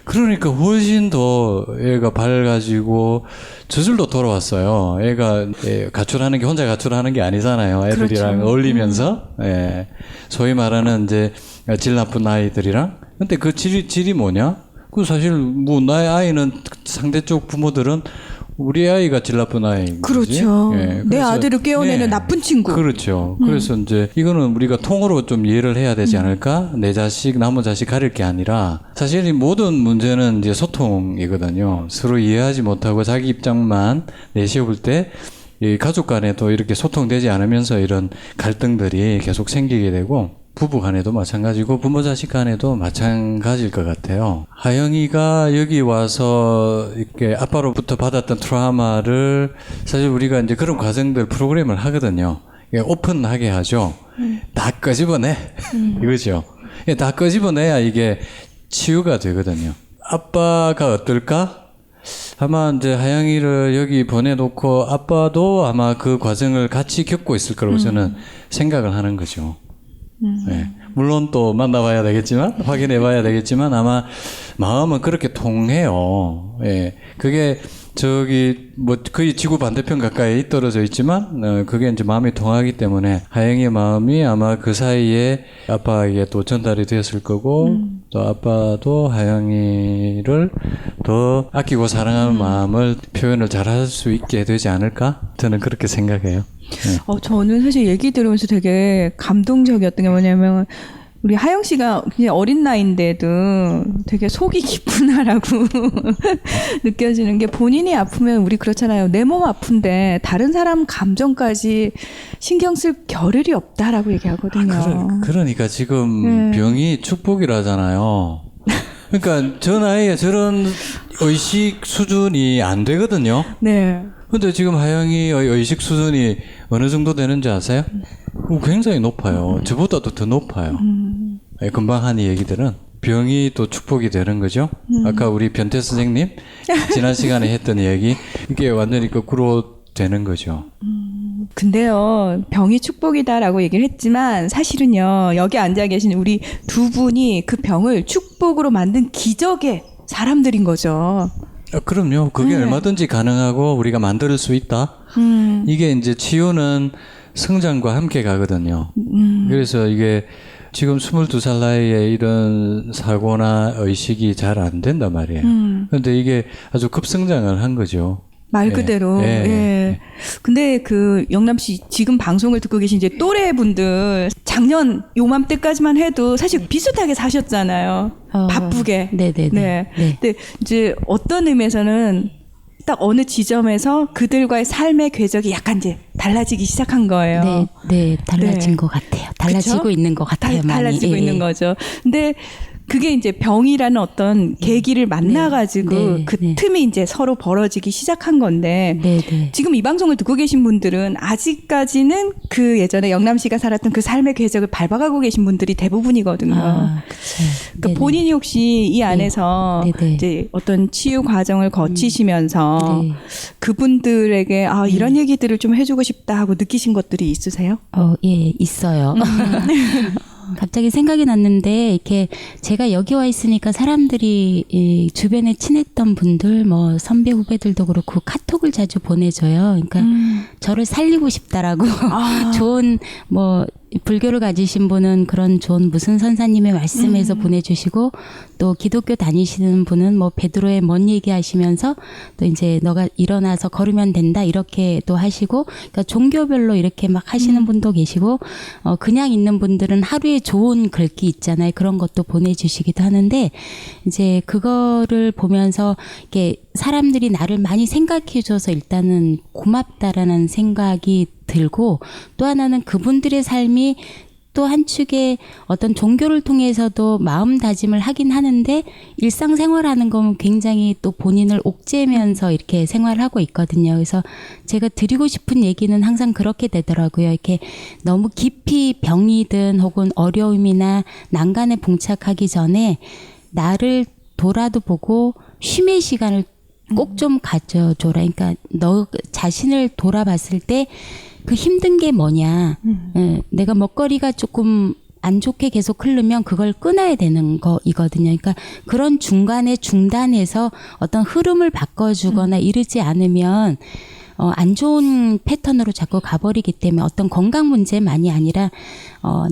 그러니까 훨씬 더 애가 밝아지고 저절로 돌아왔어요. 애가 가출하는 게 혼자 가출하는 게 아니잖아요. 애들이랑 그렇죠. 어울리면서 예. 소위 말하는 이제 질 나쁜 아이들이랑. 근데 그 질이 뭐냐? 그 사실 뭐 나의 아이는 상대쪽 부모들은 우리 아이가 질 나쁜 아이인 거지. 그렇죠. 예, 내 그래서, 아들을 깨어내는 예. 나쁜 친구. 그렇죠. 그래서 이제 이거는 우리가 통으로 좀 이해를 해야 되지 않을까? 내 자식, 남의 자식 가릴 게 아니라 사실 이 모든 문제는 이제 소통이거든요. 서로 이해하지 못하고 자기 입장만 내세울 때 이 가족 간에도 이렇게 소통되지 않으면서 이런 갈등들이 계속 생기게 되고 부부 간에도 마찬가지고 부모 자식 간에도 마찬가지일 것 같아요. 하영이가 여기 와서 이렇게 아빠로부터 받았던 트라우마를 사실 우리가 이제 그런 과정들 프로그램을 하거든요. 오픈하게 하죠. 다 끄집어내. 이거죠. 다 끄집어내야 이게 치유가 되거든요. 아빠가 어떨까? 아마 이제 하영이를 여기 보내놓고 아빠도 아마 그 과정을 같이 겪고 있을 거라고 저는 생각을 하는 거죠. 네. 물론 또 만나봐야 되겠지만, 확인해봐야 되겠지만, 아마 마음은 그렇게 통해요. 예. 그게 뭐 거의 지구 반대편 가까이 떨어져 있지만, 그게 이제 마음이 통하기 때문에 하영이의 마음이 아마 그 사이에 아빠에게 또 전달이 되었을 거고, 또 아빠도 하영이를 더 아끼고 사랑하는 마음을 표현을 잘할 수 있게 되지 않을까? 저는 그렇게 생각해요. 네. 저는 사실 얘기 들으면서 되게 감동적이었던 게 뭐냐면 우리 하영 씨가 그냥 어린 나이인데도 되게 속이 깊구나라고 느껴지는 게 본인이 아프면 우리 그렇잖아요. 내 몸 아픈데 다른 사람 감정까지 신경 쓸 겨를이 없다라고 얘기하거든요. 그러니까 지금 병이 축복이라잖아요. 그러니까 저 나이에 저런 의식 수준이 안 되거든요. 네. 근데 지금 하영이 의식 수준이 어느 정도 되는지 아세요? 굉장히 높아요. 저보다도 더 높아요. 금방 한 이 얘기들은 병이 또 축복이 되는 거죠. 아까 우리 변태 선생님 지난 시간에 했던 이야기 이게 완전히 거꾸로 되는 거죠. 근데요, 병이 축복이다라고 얘기를 했지만 사실은요, 여기 앉아 계신 우리 두 분이 그 병을 축복으로 만든 기적의 사람들인 거죠. 그럼요. 그게 얼마든지 가능하고 우리가 만들 수 있다. 이게 이제 치유는 성장과 함께 가거든요. 그래서 이게 지금 22살 나이에 이런 사고나 의식이 잘 안 된단 말이에요. 그런데 이게 아주 급성장을 한 거죠. 말 그대로. 예. 근데 그 영남 씨 지금 방송을 듣고 계신 이제 또래 분들 작년 요맘때까지만 해도 사실 비슷하게 사셨잖아요. 바쁘게. 네네네. 네. 근데 이제 어떤 의미에서는 딱 어느 지점에서 그들과의 삶의 궤적이 약간 이제 달라지기 시작한 거예요. 네, 달라진 네. 것 같아요. 달라지고 그쵸? 있는 것 같아요, 많이. 달라지고 있는 거죠. 근데 그게 이제 병이라는 어떤 계기를 만나가지고 네, 그 네. 틈이 이제 서로 벌어지기 시작한 건데 네. 지금 이 방송을 듣고 계신 분들은 아직까지는 그 예전에 영남 씨가 살았던 그 삶의 궤적을 밟아가고 계신 분들이 대부분이거든요. 그렇죠. 그러니까 본인이 혹시 이 안에서 네네. 이제 어떤 치유 과정을 거치시면서 네. 그분들에게 이런 얘기들을 좀 해주고 싶다 하고 느끼신 것들이 있으세요? 예, 있어요. 갑자기 생각이 났는데 이렇게 제가 여기 와 있으니까 사람들이 이 주변에 친했던 분들 뭐 선배 후배들도 그렇고 카톡을 자주 보내줘요. 그러니까 저를 살리고 싶다라고 좋은 뭐 불교를 가지신 분은 그런 좋은 무슨 선사님의 말씀에서 보내주시고 또 기독교 다니시는 분은 뭐 베드로의 뭔 얘기하시면서 또 이제 너가 일어나서 걸으면 된다 이렇게 또 하시고 그러니까 종교별로 이렇게 막 하시는 분도 계시고 그냥 있는 분들은 하루에 좋은 글귀 있잖아요. 그런 것도 보내주시기도 하는데 이제 그거를 보면서 이렇게 사람들이 나를 많이 생각해줘서 일단은 고맙다라는 생각이 들고 또 하나는 그분들의 삶이 또 한 축의 어떤 종교를 통해서도 마음 다짐을 하긴 하는데 일상생활하는 건 굉장히 또 본인을 옥죄면서 이렇게 생활하고 있거든요. 그래서 제가 드리고 싶은 얘기는 항상 그렇게 되더라고요. 이렇게 너무 깊이 병이든 혹은 어려움이나 난간에 봉착하기 전에 나를 돌아도 보고 쉼의 시간을 꼭 좀 가져줘라. 그러니까 너 자신을 돌아봤을 때 그 힘든 게 뭐냐. 내가 먹거리가 조금 안 좋게 계속 흐르면 그걸 끊어야 되는 거이거든요. 그러니까 그런 중간에 중단해서 어떤 흐름을 바꿔주거나 이러지 않으면 안 좋은 패턴으로 자꾸 가버리기 때문에 어떤 건강 문제만이 아니라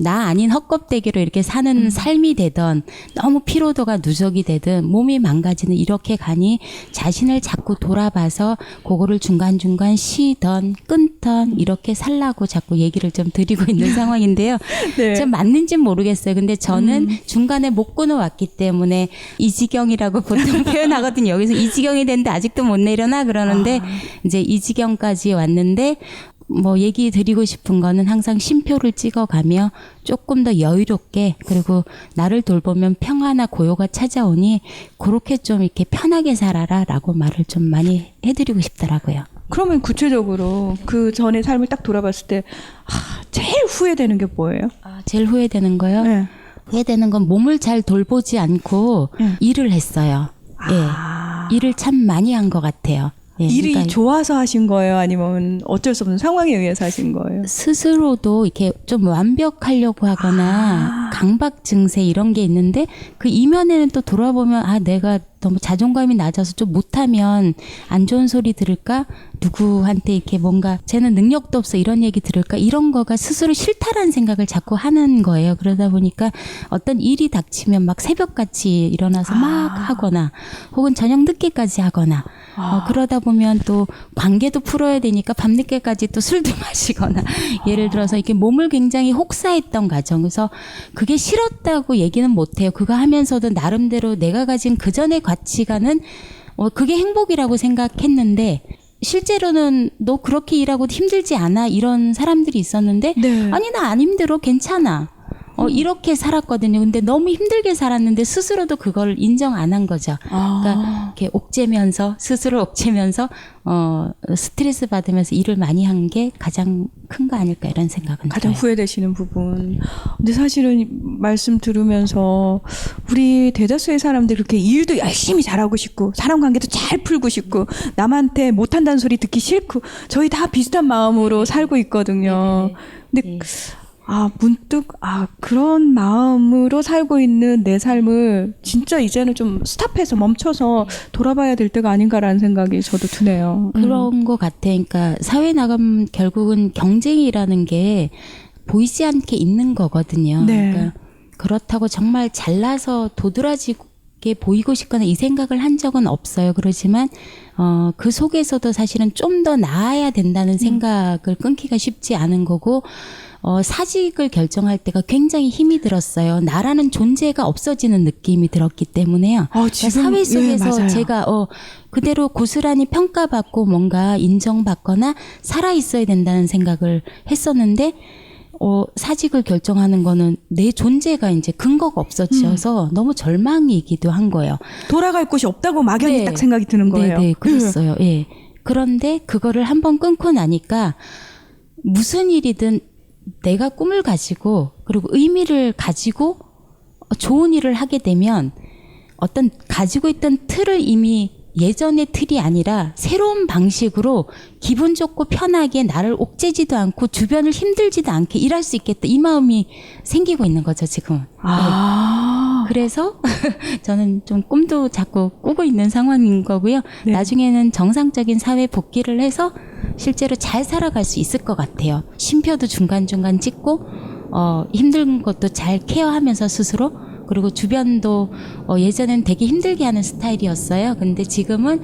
나 아닌 헛껍데기로 이렇게 사는 삶이 되던 너무 피로도가 누적이 되든 몸이 망가지는 이렇게 가니 자신을 자꾸 돌아봐서 그거를 중간중간 쉬던 끊던 이렇게 살라고 자꾸 얘기를 좀 드리고 있는 상황인데요. 네. 좀 맞는지는 모르겠어요. 근데 저는 중간에 못 끊어왔기 때문에 이 지경이라고 보통 표현하거든요. 여기서 이 지경이 됐는데 아직도 못 내려나 그러는데 이제 이 지경까지 왔는데 뭐 얘기 드리고 싶은 거는 항상 쉼표를 찍어가며 조금 더 여유롭게 그리고 나를 돌보면 평화나 고요가 찾아오니 그렇게 좀 이렇게 편하게 살아라라고 말을 좀 많이 해드리고 싶더라고요. 그러면 구체적으로 그 전의 삶을 딱 돌아봤을 때 제일 후회되는 게 뭐예요? 제일 후회되는 거요? 네. 후회되는 건 몸을 잘 돌보지 않고 일을 했어요. 예. 일을 참 많이 한 것 같아요. 예, 일이 그러니까 좋아서 하신 거예요? 아니면 어쩔 수 없는 상황에 의해서 하신 거예요? 스스로도 이렇게 좀 완벽하려고 하거나 강박 증세 이런 게 있는데 그 이면에는 또 돌아보면 내가 너무 자존감이 낮아서 좀 못하면 안 좋은 소리 들을까? 누구한테 이렇게 뭔가 쟤는 능력도 없어 이런 얘기 들을까? 이런 거가 스스로 싫다라는 생각을 자꾸 하는 거예요. 그러다 보니까 어떤 일이 닥치면 막 새벽같이 일어나서 막 하거나 혹은 저녁 늦게까지 하거나 그러다 보면 또 관계도 풀어야 되니까 밤늦게까지 또 술도 마시거나 예를 들어서 이렇게 몸을 굉장히 혹사했던 과정. 그래서 그게 싫었다고 얘기는 못해요. 그거 하면서도 나름대로 내가 가진 그 전의 가치관은 그게 행복이라고 생각했는데 실제로는 너 그렇게 일하고도 힘들지 않아? 이런 사람들이 있었는데 네. 아니 나 안 힘들어 괜찮아. 이렇게 살았거든요. 근데 너무 힘들게 살았는데 스스로도 그걸 인정 안 한 거죠. 그러니까 이렇게 옥죄면서 스스로 옥죄면서 스트레스 받으면서 일을 많이 한 게 가장 큰 거 아닐까 이런 생각은 가장 들어요. 후회되시는 부분. 근데 사실은 말씀 들으면서 우리 대다수의 사람들이 그렇게 일도 열심히 잘하고 싶고 사람 관계도 잘 풀고 싶고 남한테 못한다는 소리 듣기 싫고 저희 다 비슷한 마음으로 살고 있거든요. 근데 문득 그런 마음으로 살고 있는 내 삶을 진짜 이제는 좀 스탑해서 멈춰서 돌아봐야 될 때가 아닌가라는 생각이 저도 드네요. 그런 것 같아. 그러니까 사회 나가면 결국은 경쟁이라는 게 보이지 않게 있는 거거든요. 네. 그러니까 그렇다고 정말 잘나서 도드라지게 보이고 싶거나 이 생각을 한 적은 없어요. 그렇지만 그 속에서도 사실은 좀 더 나아야 된다는 생각을 끊기가 쉽지 않은 거고 사직을 결정할 때가 굉장히 힘이 들었어요. 나라는 존재가 없어지는 느낌이 들었기 때문에요. 지금, 사회 속에서 맞아요. 제가 그대로 고스란히 평가받고 뭔가 인정받거나 살아있어야 된다는 생각을 했었는데 사직을 결정하는 거는 내 존재가 이제 근거가 없어져서 너무 절망이기도 한 거예요. 돌아갈 곳이 없다고 막연히 네. 딱 생각이 드는 거예요. 네, 그랬어요. 예. 그런데 그거를 한번 끊고 나니까 무슨 일이든 내가 꿈을 가지고 그리고 의미를 가지고 좋은 일을 하게 되면 어떤 가지고 있던 틀을 이미 예전의 틀이 아니라 새로운 방식으로 기분 좋고 편하게 나를 옥죄지도 않고 주변을 힘들지도 않게 일할 수 있겠다. 이 마음이 생기고 있는 거죠, 지금은. 네. 그래서 저는 좀 꿈도 자꾸 꾸고 있는 상황인 거고요. 네. 나중에는 정상적인 사회 복귀를 해서 실제로 잘 살아갈 수 있을 것 같아요. 쉼표도 중간중간 찍고 힘든 것도 잘 케어하면서 스스로 그리고 주변도 예전엔 되게 힘들게 하는 스타일이었어요. 근데 지금은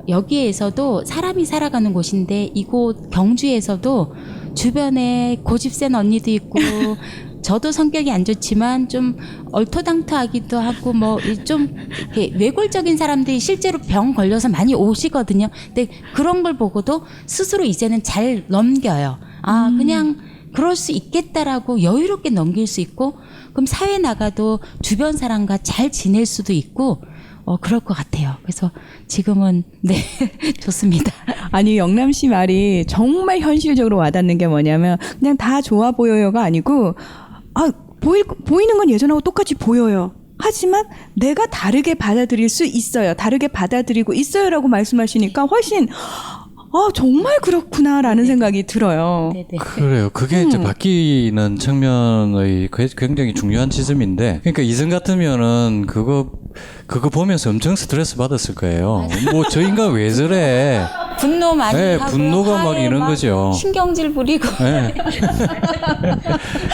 여기에서도 사람이 살아가는 곳인데 이곳 경주에서도 주변에 고집 센 언니도 있고 저도 성격이 안 좋지만 좀 얼토당토하기도 하고 뭐 좀 외골적인 사람들이 실제로 병 걸려서 많이 오시거든요. 근데 그런 걸 보고도 스스로 이제는 잘 넘겨요. 그냥 그럴 수 있겠다라고 여유롭게 넘길 수 있고 그럼 사회 나가도 주변 사람과 잘 지낼 수도 있고 그럴 것 같아요. 그래서 지금은 네 좋습니다. 아니 영남 씨 말이 정말 현실적으로 와닿는 게 뭐냐면 그냥 다 좋아 보여요가 아니고 보이는 건 예전하고 똑같이 보여요. 하지만 내가 다르게 받아들일 수 있어요. 다르게 받아들이고 있어요라고 말씀하시니까 훨씬 정말 그렇구나라는 생각이 들어요. 네네. 그래요. 그게 이제 바뀌는 측면의 굉장히 중요한 지점인데, 그러니까 이전 같으면은 그거 보면서 엄청 스트레스 받았을 거예요. 뭐 저 인간 왜 저래? 분노 많이 네, 하고 분노가 막 화에 이런 거죠. 신경질 부리고. 네.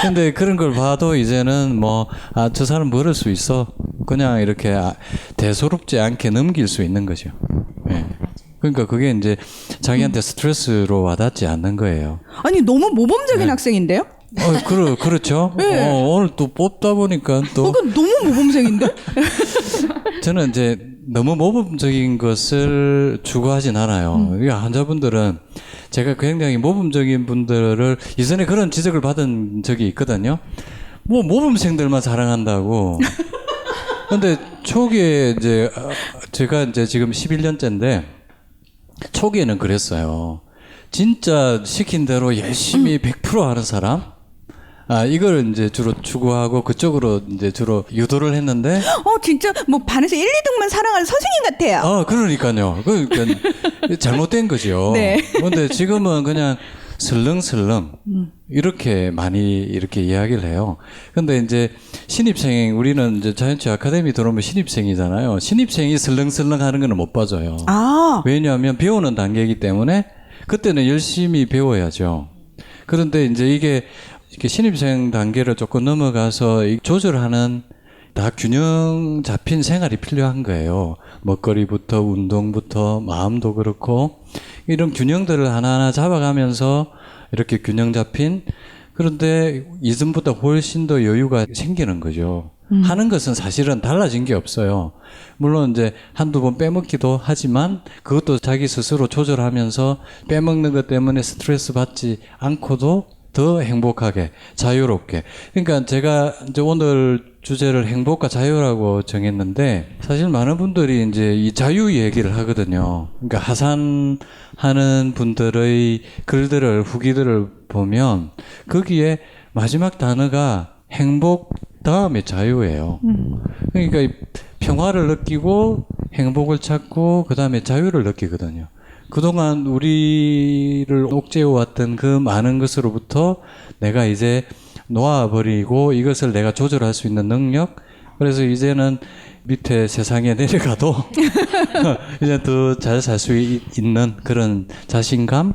근데 그런 걸 봐도 이제는 뭐, 저 사람 모를 수 있어. 그냥 이렇게 대수롭지 않게 넘길 수 있는 거죠. 네. 그러니까 그게 이제 자기한테 스트레스로 와닿지 않는 거예요. 아니 너무 모범적인 학생인데요? 그렇죠. 네. 오늘 또 뽑다 보니까 또. 그거 너무 모범생인데? 저는 이제 너무 모범적인 것을 추구하진 않아요. 이 환자분들은 제가 굉장히 모범적인 분들을 이전에 그런 지적을 받은 적이 있거든요. 뭐 모범생들만 사랑한다고. 근데 초기에 이제 제가 이제 지금 11년째인데 초기에는 그랬어요. 진짜 시킨 대로 열심히 100% 하는 사람? 이걸 이제 주로 추구하고 그쪽으로 이제 주로 유도를 했는데. 진짜 뭐 반에서 1, 2등만 사랑하는 선생님 같아요. 그러니까요. 그러니까 잘못된 거죠. 네. 근데 지금은 그냥 슬렁슬렁 이렇게 많이 이렇게 이야기를 해요. 근데 이제 신입생, 우리는 이제 자이언츠 아카데미 들어오면 신입생이잖아요. 신입생이 슬렁슬렁 하는 거는 못 봐줘요. 왜냐하면 배우는 단계이기 때문에 그때는 열심히 배워야죠. 그런데 이제 이게 신입생 단계를 조금 넘어가서 조절하는 다 균형 잡힌 생활이 필요한 거예요. 먹거리부터 운동부터 마음도 그렇고 이런 균형들을 하나하나 잡아가면서 이렇게 균형 잡힌, 그런데 이전보다 훨씬 더 여유가 생기는 거죠. 하는 것은 사실은 달라진 게 없어요. 물론 이제 한두 번 빼먹기도 하지만 그것도 자기 스스로 조절하면서 빼먹는 것 때문에 스트레스 받지 않고도 더 행복하게, 자유롭게. 그러니까 제가 이제 오늘 주제를 행복과 자유라고 정했는데 사실 많은 분들이 이제 이 자유 얘기를 하거든요. 그러니까 하산하는 분들의 글들을, 후기들을 보면 거기에 마지막 단어가 행복 다음에 자유예요. 그러니까 이 평화를 느끼고 행복을 찾고 그 다음에 자유를 느끼거든요. 그동안 우리를 옥죄어왔던 그 많은 것으로부터 내가 이제 놓아버리고 이것을 내가 조절할 수 있는 능력, 그래서 이제는 밑에 세상에 내려가도 이제 더 잘 살 수 있는 그런 자신감,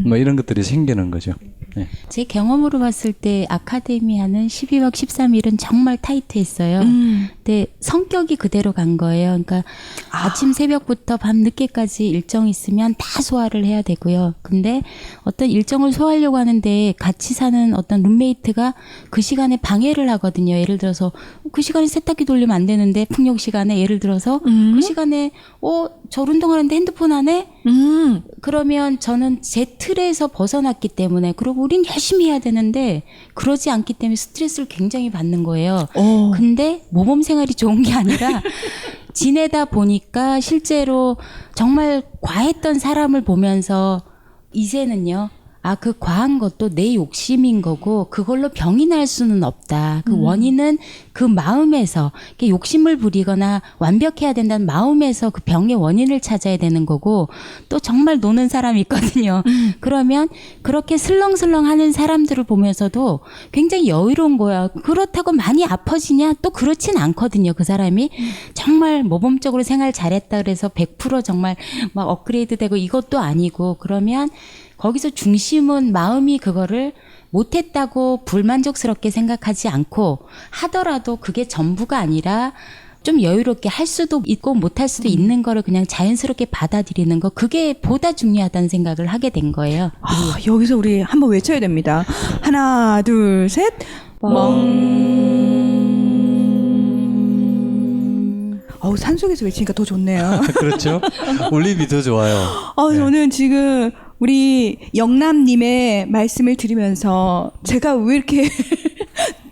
뭐 이런 것들이 생기는 거죠. 네. 제 경험으로 봤을 때 아카데미 하는 12박 13일은 정말 타이트했어요. 근데 성격이 그대로 간 거예요. 그러니까 아침 새벽부터 밤 늦게까지 일정이 있으면 다 소화를 해야 되고요. 근데 어떤 일정을 소화하려고 하는데 같이 사는 어떤 룸메이트가 그 시간에 방해를 하거든요. 예를 들어서 그 시간에 세탁기 돌리면 안 되는데 풍력 시간에 예를 들어서 그 시간에 저 운동하는데 핸드폰 안 해? 그러면 저는 제 틀에서 벗어났기 때문에, 그리고 우린 열심히 해야 되는데 그러지 않기 때문에 스트레스를 굉장히 받는 거예요. 근데 모범 생활이 좋은 게 아니라 지내다 보니까 실제로 정말 과했던 사람을 보면서 이제는요, 그 과한 것도 내 욕심인 거고 그걸로 병이 날 수는 없다. 그 원인은 그 마음에서, 욕심을 부리거나 완벽해야 된다는 마음에서 그 병의 원인을 찾아야 되는 거고, 또 정말 노는 사람이 있거든요. 그러면 그렇게 슬렁슬렁 하는 사람들을 보면서도 굉장히 여유로운 거야. 그렇다고 많이 아파지냐? 또 그렇진 않거든요. 그 사람이 정말 모범적으로 생활 잘했다 그래서 100% 정말 막 업그레이드 되고 이것도 아니고, 그러면 거기서 중심은 마음이 그거를 못했다고 불만족스럽게 생각하지 않고, 하더라도 그게 전부가 아니라 좀 여유롭게 할 수도 있고 못할 수도 있는 거를 그냥 자연스럽게 받아들이는 거, 그게 보다 중요하다는 생각을 하게 된 거예요. 여기서 우리 한번 외쳐야 됩니다. 하나, 둘, 셋. 산속에서 외치니까 더 좋네요. 그렇죠. 올림이 더 좋아요. 저는 지금 우리 영남님의 말씀을 들으면서 제가 왜 이렇게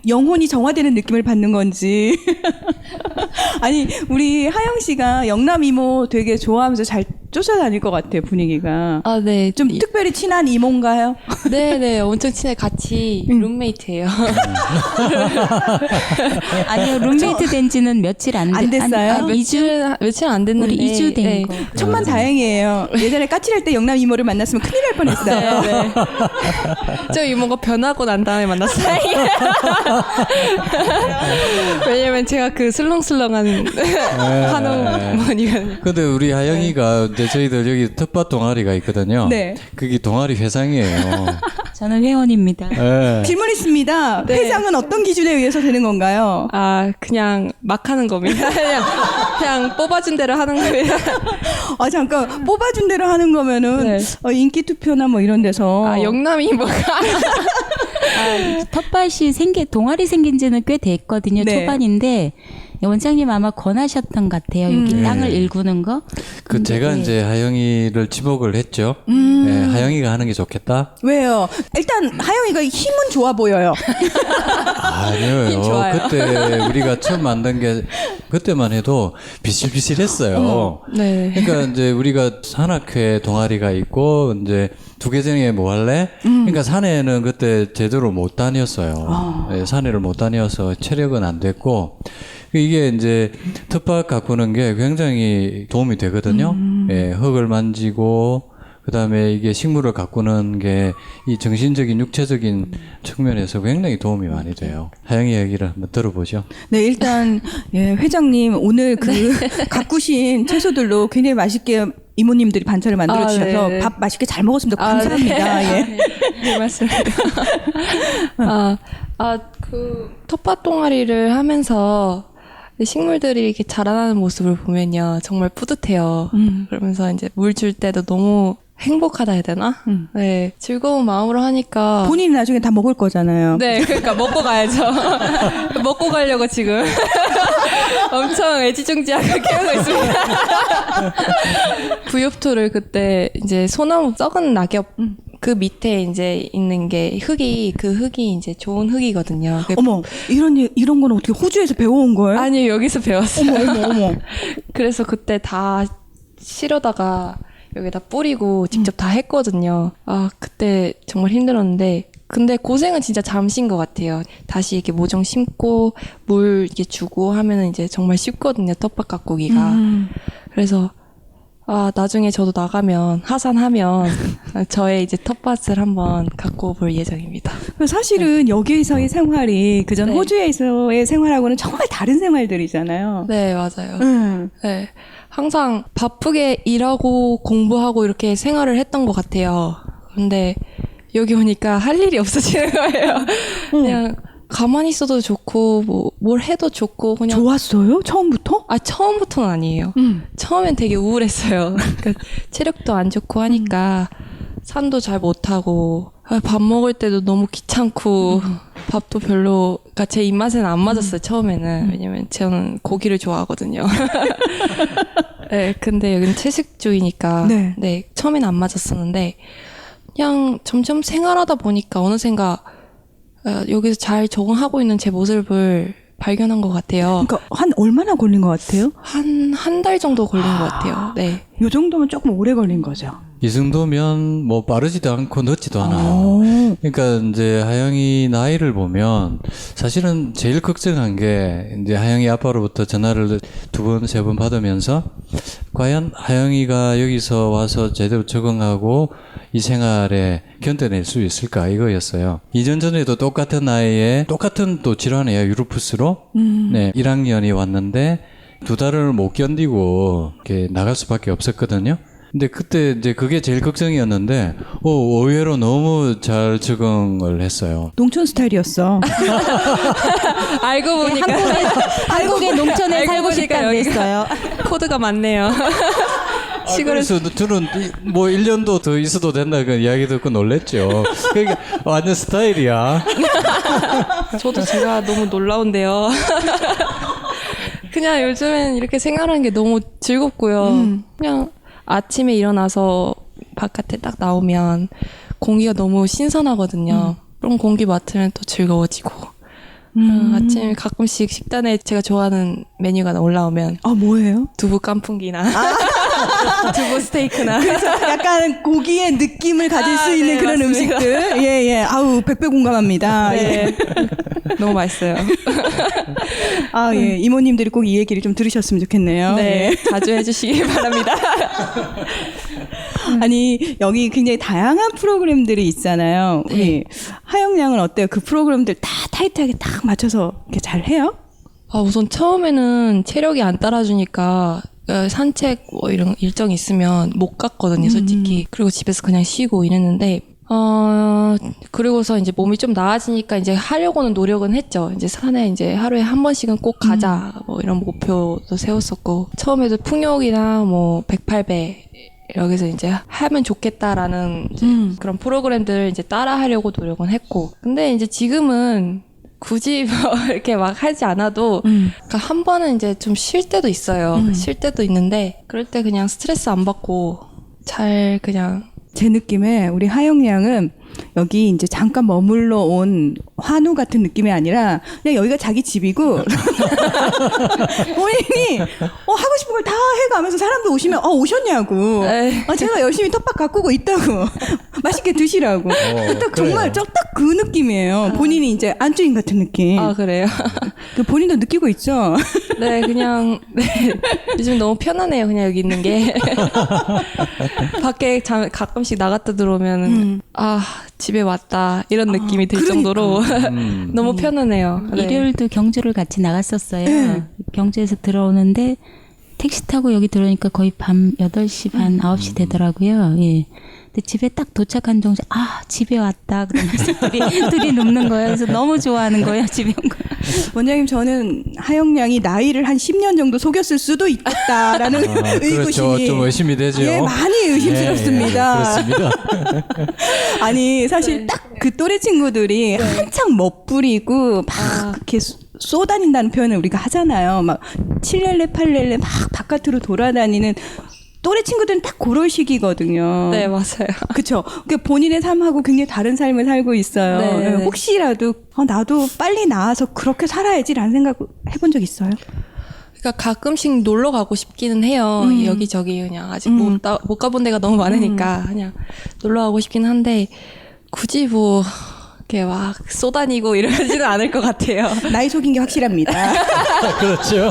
영혼이 정화되는 느낌을 받는 건지. 아니, 우리 하영 씨가 영남 이모 되게 좋아하면서 잘 쫓아다닐 것 같아요, 분위기가. 네. 좀 특별히 친한 이모인가요? 네네, 엄청 친해. 같이 룸메이트예요. 아니요, 룸메이트 된 지는 며칠 안 됐어요? 며칠 안 됐는데. 우리 2주 된 네. 거. 천만 다행이에요. 예전에 까칠할 때 영남 이모를 만났으면 큰일 날 뻔했어요. 네. 저 이모가 변하고 난 다음에 만났어요. 왜냐면 제가 그 슬렁슬렁한 한어머니가. 근데 우리 하영이가 이제 저희들 여기 텃밭 동아리가 있거든요. 네. 그게 동아리 회장이에요. 저는 회원입니다. 네. 질문 있습니다. 네. 회장은 어떤 기준에 의해서 되는 건가요? 그냥 막 하는 겁니다. 그냥 뽑아준 대로 하는 겁니다. 잠깐 뽑아준 대로 하는 거면은 네. 인기 투표나 뭐 이런 데서 영남 이모가. 텃밭이 동아리 생긴 지는 꽤 됐거든요. 네. 초반인데 원장님 아마 권하셨던 것 같아요. 여기 네. 땅을 일구는 거. 그 제가 이제 하영이를 지목을 했죠. 네, 하영이가 하는 게 좋겠다. 왜요? 일단 하영이가 힘은 좋아 보여요. 아니에요. 좋아요. 그때 우리가 처음 만든 게 그때만 해도 비실비실했어요. 네. 그러니까 이제 우리가 산악회 동아리가 있고 이제 두 개 중에 뭐 할래? 그러니까 산에는 그때 제대로 못 다녔어요. 네, 산에를 못 다녀서 체력은 안 됐고 이게 이제 텃밭 가꾸는 게 굉장히 도움이 되거든요. 예, 흙을 만지고 그다음에 이게 식물을 가꾸는 게 이 정신적인 육체적인 측면에서 굉장히 도움이 많이 돼요. 하영이 얘기를 한번 들어보죠. 네, 일단 회장님 오늘 그 가꾸신 채소들로 굉장히 맛있게 이모님들이 반찬을 만들어 주셔서 네. 밥 맛있게 잘 먹었습니다. 감사합니다. 네. 예. 네, 맞습니다. 그 텃밭 동아리를 하면서 식물들이 이렇게 자라나는 모습을 보면요, 정말 뿌듯해요. 그러면서 이제 물 줄 때도 너무 행복하다 해야 되나? 네, 즐거운 마음으로 하니까. 본인이 나중에 다 먹을 거잖아요. 네, 그러니까 먹고 가야죠. 먹고 가려고 지금 엄청 애지중지하게 키우고 있습니다. 부엽토를 그때 이제 소나무 썩은 낙엽 그 밑에 이제 있는 게 그 흙이 이제 좋은 흙이거든요. 어머, 이런 건 어떻게 호주에서 배워온 거예요? 아니요, 여기서 배웠어요. 어머. 그래서 그때 다 실어다가 여기다 뿌리고 직접 다 했거든요. 그때 정말 힘들었는데, 근데 고생은 진짜 잠시인 것 같아요. 다시 이렇게 모종 심고 물 이렇게 주고 하면은 이제 정말 쉽거든요, 텃밭 가꾸기가. 그래서 나중에 저도 나가면 하산하면 저의 이제 텃밭을 한번 가꾸어 볼 예정입니다. 사실은 여기에서의 생활이 그전 네. 호주에서의 생활하고는 정말 다른 생활들이잖아요. 네, 맞아요. 네. 항상 바쁘게 일하고 공부하고 이렇게 생활을 했던 것 같아요. 근데 여기 오니까 할 일이 없어지는 거예요. 그냥 가만히 있어도 좋고 뭘 해도 좋고 그냥. 좋았어요? 처음부터? 처음부터는 아니에요. 처음엔 되게 우울했어요. 그러니까 체력도 안 좋고 하니까 산도 잘 못하고 밥 먹을 때도 너무 귀찮고 밥도 별로, 그러니까 제 입맛에는 안 맞았어요, 처음에는. 왜냐면 저는 고기를 좋아하거든요. 네, 근데 여기는 채식주의니까 네, 처음에는 안 맞았었는데 그냥 점점 생활하다 보니까 어느샌가 여기서 잘 적응하고 있는 제 모습을 발견한 것 같아요. 그러니까 한 얼마나 걸린 것 같아요? 한 달 정도 걸린 것 같아요. 네. 이 정도면 조금 오래 걸린 거죠. 이 정도면 뭐 빠르지도 않고 늦지도 않아요. 오. 그러니까 이제 하영이 나이를 보면 사실은 제일 걱정한 게 이제 하영이 아빠로부터 전화를 2번, 3번 받으면서 과연 하영이가 여기서 와서 제대로 적응하고 이 생활에 견뎌낼 수 있을까 이거였어요. 이전 전에도 똑같은 나이에 똑같은 또 질환이에요. 유루푸스로. 네, 1학년이 왔는데 2달을 못 견디고 이렇게 나갈 수밖에 없었거든요. 근데 그때 이제 그게 제일 걱정이었는데, 의외로 너무 잘 적응을 했어요. 농촌 스타일이었어. 알고 보니까 한국의 농촌에 살고 싶다고 코드가 많네요. 그래서 저는 뭐 1년도 더 있어도 된다 그 이야기 듣고 놀랬죠. 그러니까 완전 스타일이야. 저도 제가 너무 놀라운데요. 그냥 요즘엔 이렇게 생활하는 게 너무 즐겁고요. 그냥 아침에 일어나서 바깥에 딱 나오면 공기가 너무 신선하거든요. 그런 공기 맡으면 또 즐거워지고. 아침에 가끔씩 식단에 제가 좋아하는 메뉴가 올라오면 뭐예요? 두부 깐풍기나 두부 스테이크나. 그래서 약간 고기의 느낌을 가질 수 아, 있는 네, 그런 맞습니다. 음식들. 예, 예. 아우, 100배 공감합니다. 예. 네. 너무 맛있어요. 아, 예. 이모님들이 꼭 이 얘기를 좀 들으셨으면 좋겠네요. 네, 예. 자주 해주시기 바랍니다. 아니, 여기 굉장히 다양한 프로그램들이 있잖아요. 우리 하영 양은 어때요? 그 프로그램들 다 타이트하게 딱 맞춰서 이렇게 잘 해요? 우선 처음에는 체력이 안 따라주니까 산책 뭐 이런 일정이 있으면 못 갔거든요, 솔직히. 그리고 집에서 그냥 쉬고 이랬는데 그리고서 이제 몸이 좀 나아지니까 이제 하려고는 노력은 했죠. 이제 산에 이제 하루에 한 번씩은 꼭 가자 뭐 이런 목표도 세웠었고 처음에도 풍욕이나 뭐 108배 여기서 이제 하면 좋겠다라는 이제 그런 프로그램들 이제 따라 하려고 노력은 했고 근데 이제 지금은 굳이 뭐 이렇게 막 하지 않아도 그러니까 한 번은 이제 좀 쉴 때도 있어요. 쉴 때도 있는데 그럴 때 그냥 스트레스 안 받고 잘 그냥 제 느낌에 우리 하영 양은 여기 이제 잠깐 머물러 온 환우 같은 느낌이 아니라 그냥 여기가 자기 집이고 본인이 하고 싶은 걸 다 해가면서 사람들 오시면 오셨냐고 제가 열심히 텃밭 가꾸고 있다고 맛있게 드시라고 딱 정말 딱 그 느낌이에요. 본인이 이제 안주인 같은 느낌. 아 그래요? 그 본인도 느끼고 있죠? 네 그냥 네 요즘 너무 편하네요. 그냥 여기 있는 게 밖에 가끔씩 나갔다 들어오면 집에 왔다 이런 느낌이 들 정도로 너무 편하네요. 네. 일요일도 경주를 같이 나갔었어요. 네. 경주에서 들어오는데 택시 타고 여기 들어오니까 거의 밤 8시 반, 9시 되더라고요. 예. 근데 집에 딱 도착한 동시에 집에 왔다 그러면서 둘이 눕는 거예요. 그래서 너무 좋아하는 거예요. 집에 온 거. 원장님 저는 하영 양이 나이를 한 10년 정도 속였을 수도 있겠다라는 의구심이 그렇죠. 좀 의심이 되죠. 예, 많이 의심스럽습니다. 네, 그렇습니다. 아니 사실 딱 그 또래 친구들이 한창 멋부리고 막 이렇게 쏘다닌다는 표현을 우리가 하잖아요. 막 7렐레 8렐레 막 바깥으로 돌아다니는 또래 친구들은 딱 그럴 시기거든요. 네 맞아요. 그렇죠. 본인의 삶하고 굉장히 다른 삶을 살고 있어요. 네. 혹시라도 나도 빨리 나와서 그렇게 살아야지라는 생각 해본 적 있어요? 그러니까 가끔씩 놀러 가고 싶기는 해요. 여기저기 그냥 아직 못 가본 데가 너무 많으니까 그냥 놀러 가고 싶긴 한데 굳이 뭐 이렇게 막 쏘다니고 이러지는 않을 것 같아요. 나이 속인 게 확실합니다. 그렇죠.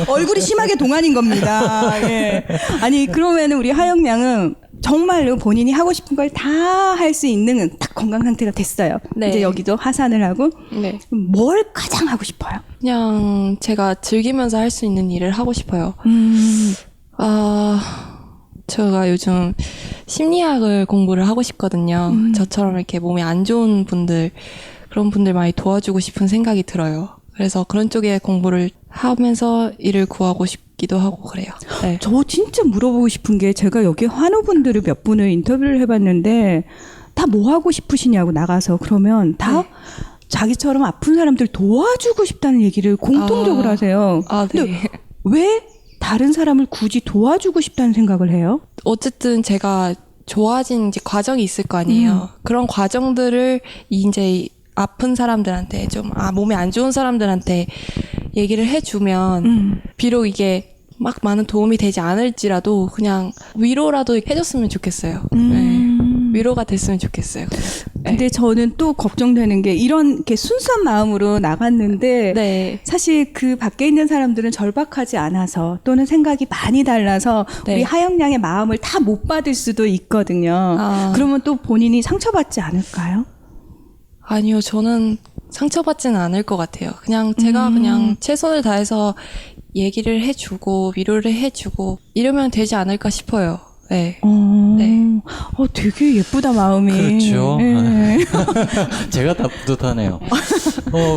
얼굴이 심하게 동안인 겁니다. 예. 아니 그러면 우리 하영 양은 정말로 본인이 하고 싶은 걸 다 할 수 있는 딱 건강 상태가 됐어요. 네. 이제 여기도 하산을 하고 네. 뭘 가장 하고 싶어요? 그냥 제가 즐기면서 할 수 있는 일을 하고 싶어요. 제가 요즘 심리학을 공부를 하고 싶거든요. 저처럼 이렇게 몸이 안 좋은 분들, 그런 분들 많이 도와주고 싶은 생각이 들어요. 그래서 그런 쪽에 공부를 하면서 일을 구하고 싶기도 하고 그래요. 네. 저 진짜 물어보고 싶은 게 제가 여기 환우분들을 몇 분을 인터뷰를 해봤는데 다 뭐 하고 싶으시냐고 나가서 그러면 다 자기처럼 아픈 사람들 도와주고 싶다는 얘기를 공통적으로 하세요. 네. 근데 왜 다른 사람을 굳이 도와주고 싶다는 생각을 해요? 어쨌든 제가 좋아진 이제 과정이 있을 거 아니에요. 그런 과정들을 이제 아픈 사람들한테 좀 몸이 안 좋은 사람들한테 얘기를 해주면 비록 이게 막 많은 도움이 되지 않을지라도 그냥 위로라도 해줬으면 좋겠어요. 네. 위로가 됐으면 좋겠어요. 근데 저는 또 걱정되는 게 이렇게 순수한 마음으로 나갔는데 네. 사실 그 밖에 있는 사람들은 절박하지 않아서 또는 생각이 많이 달라서 네. 우리 하영 양의 마음을 다 못 받을 수도 있거든요. 그러면 또 본인이 상처받지 않을까요? 아니요, 저는 상처받지는 않을 것 같아요. 그냥 제가 그냥 최선을 다해서 얘기를 해주고 위로를 해주고 이러면 되지 않을까 싶어요. 네. 네. 되게 예쁘다 마음이. 그렇죠. 네. 제가 다 뿌듯하네요.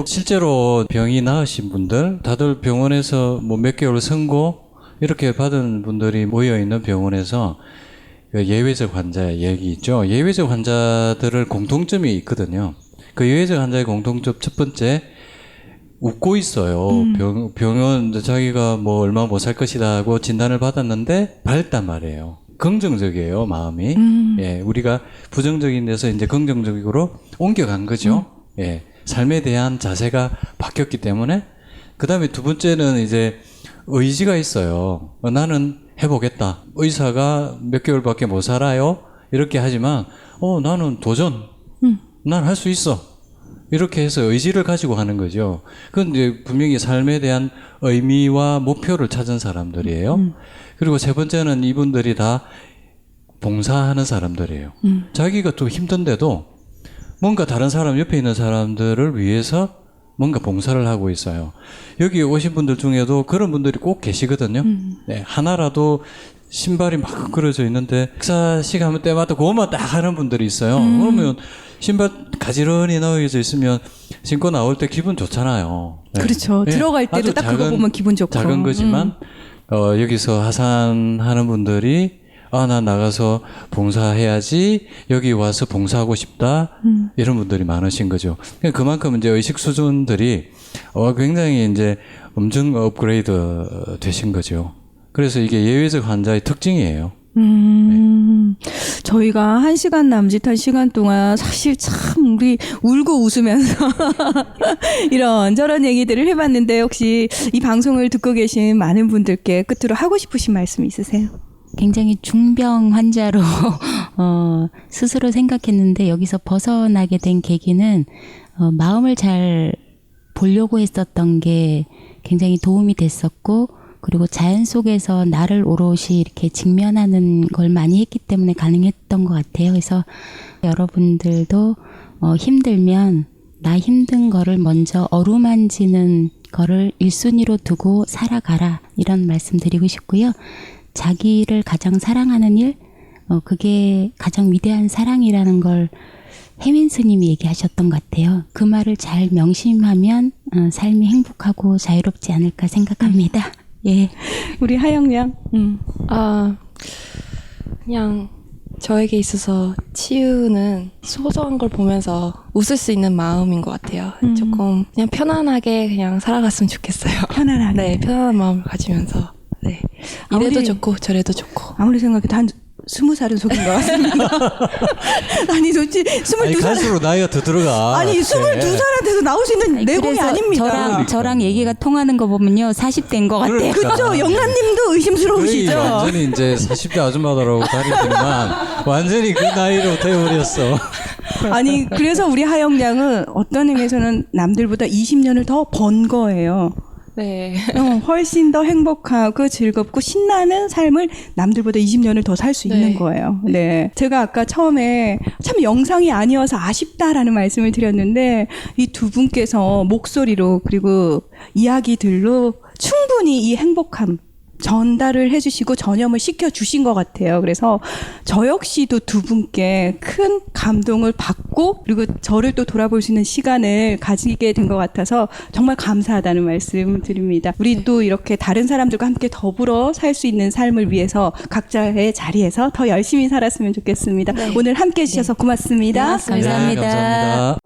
실제로 병이 나으신 분들, 다들 병원에서 뭐 몇 개월 선고 이렇게 받은 분들이 모여 있는 병원에서 예외적 환자 얘기 있죠. 예외적 환자들을 공통점이 있거든요. 그 예외적 환자의 공통점 첫 번째, 웃고 있어요. 병원 자기가 뭐 얼마 못 살 것이다 하고 진단을 받았는데 밝단 말이에요. 긍정적이에요, 마음이. 예, 우리가 부정적인 데서 이제 긍정적으로 옮겨간 거죠. 예, 삶에 대한 자세가 바뀌었기 때문에. 그 다음에 두 번째는 이제 의지가 있어요. 나는 해보겠다. 의사가 몇 개월밖에 못 살아요. 이렇게 하지만 나는 도전. 난 할 수 있어. 이렇게 해서 의지를 가지고 하는 거죠. 그건 이제 분명히 삶에 대한 의미와 목표를 찾은 사람들이에요. 그리고 세 번째는 이분들이 다 봉사하는 사람들이에요. 자기가 또 힘든데도 뭔가 다른 사람, 옆에 있는 사람들을 위해서 뭔가 봉사를 하고 있어요. 여기 오신 분들 중에도 그런 분들이 꼭 계시거든요. 네, 하나라도 신발이 막 끌어져 있는데 식사식 하면 때마다 그것만 딱 하는 분들이 있어요. 그러면 신발 가지런히 넣어져 있으면 신고 나올 때 기분 좋잖아요. 네. 그렇죠. 네, 들어갈 때도 아주 딱 그거 보면 기분 좋고. 작은 거지만 여기서 하산하는 분들이 나 나가서 봉사해야지, 여기 와서 봉사하고 싶다, 이런 분들이 많으신 거죠. 그만큼 이제 의식 수준들이 굉장히 이제 엄청 업그레이드 되신 거죠. 그래서 이게 예외적 환자의 특징이에요. 저희가 1시간 남짓한 시간 동안 사실 참 우리 울고 웃으면서 이런 저런 얘기들을 해봤는데, 혹시 이 방송을 듣고 계신 많은 분들께 끝으로 하고 싶으신 말씀 있으세요? 굉장히 중병 환자로 스스로 생각했는데, 여기서 벗어나게 된 계기는 마음을 잘 보려고 했었던 게 굉장히 도움이 됐었고, 그리고 자연 속에서 나를 오롯이 이렇게 직면하는 걸 많이 했기 때문에 가능했던 것 같아요. 그래서 여러분들도 힘들면 나 힘든 거를 먼저 어루만지는 거를 1순위로 두고 살아가라, 이런 말씀 드리고 싶고요. 자기를 가장 사랑하는 일, 그게 가장 위대한 사랑이라는 걸 혜민 스님이 얘기하셨던 것 같아요. 그 말을 잘 명심하면 삶이 행복하고 자유롭지 않을까 생각합니다. 예. 우리 하영 양. 그냥 저에게 있어서 치유는 소소한 걸 보면서 웃을 수 있는 마음인 것 같아요. 조금 그냥 편안하게 그냥 살아갔으면 좋겠어요. 편안하게. 네, 편안한 마음을 가지면서. 네. 이래도 아무리- 좋고 저래도 좋고. 아무리 생각해도 한 20살은 속인 것 같습니다. 아니, 솔직히 아니 22살. 갈수록 나이가 더 들어가. 아니, 22살한테서 나올 수 있는 내공이 그래서 아닙니다. 저랑 얘기가 통하는 거 보면요, 40대인 것 같아요. 그렇죠. 영란님도 거의 의심스러우시죠? 완전히 이제 40대 아줌마더라고 다니더니만 완전히 그 나이로 되어버렸어. 아니, 그래서 우리 하영 양은 어떤 의미에서는 남들보다 20년을 더 번 거예요. 네. 훨씬 더 행복하고 즐겁고 신나는 삶을 남들보다 20년을 더 살 수 네. 있는 거예요. 네. 제가 아까 처음에 참 영상이 아니어서 아쉽다라는 말씀을 드렸는데, 이 두 분께서 목소리로 그리고 이야기들로 충분히 이 행복함 전달을 해주시고 전염을 시켜주신 것 같아요. 그래서 저 역시도 두 분께 큰 감동을 받고, 그리고 저를 또 돌아볼 수 있는 시간을 가지게 된 것 같아서 정말 감사하다는 말씀 드립니다. 우리 또 이렇게 다른 사람들과 함께 더불어 살 수 있는 삶을 위해서 각자의 자리에서 더 열심히 살았으면 좋겠습니다. 오늘 함께 해주셔서 고맙습니다. 감사합니다. 네, 감사합니다.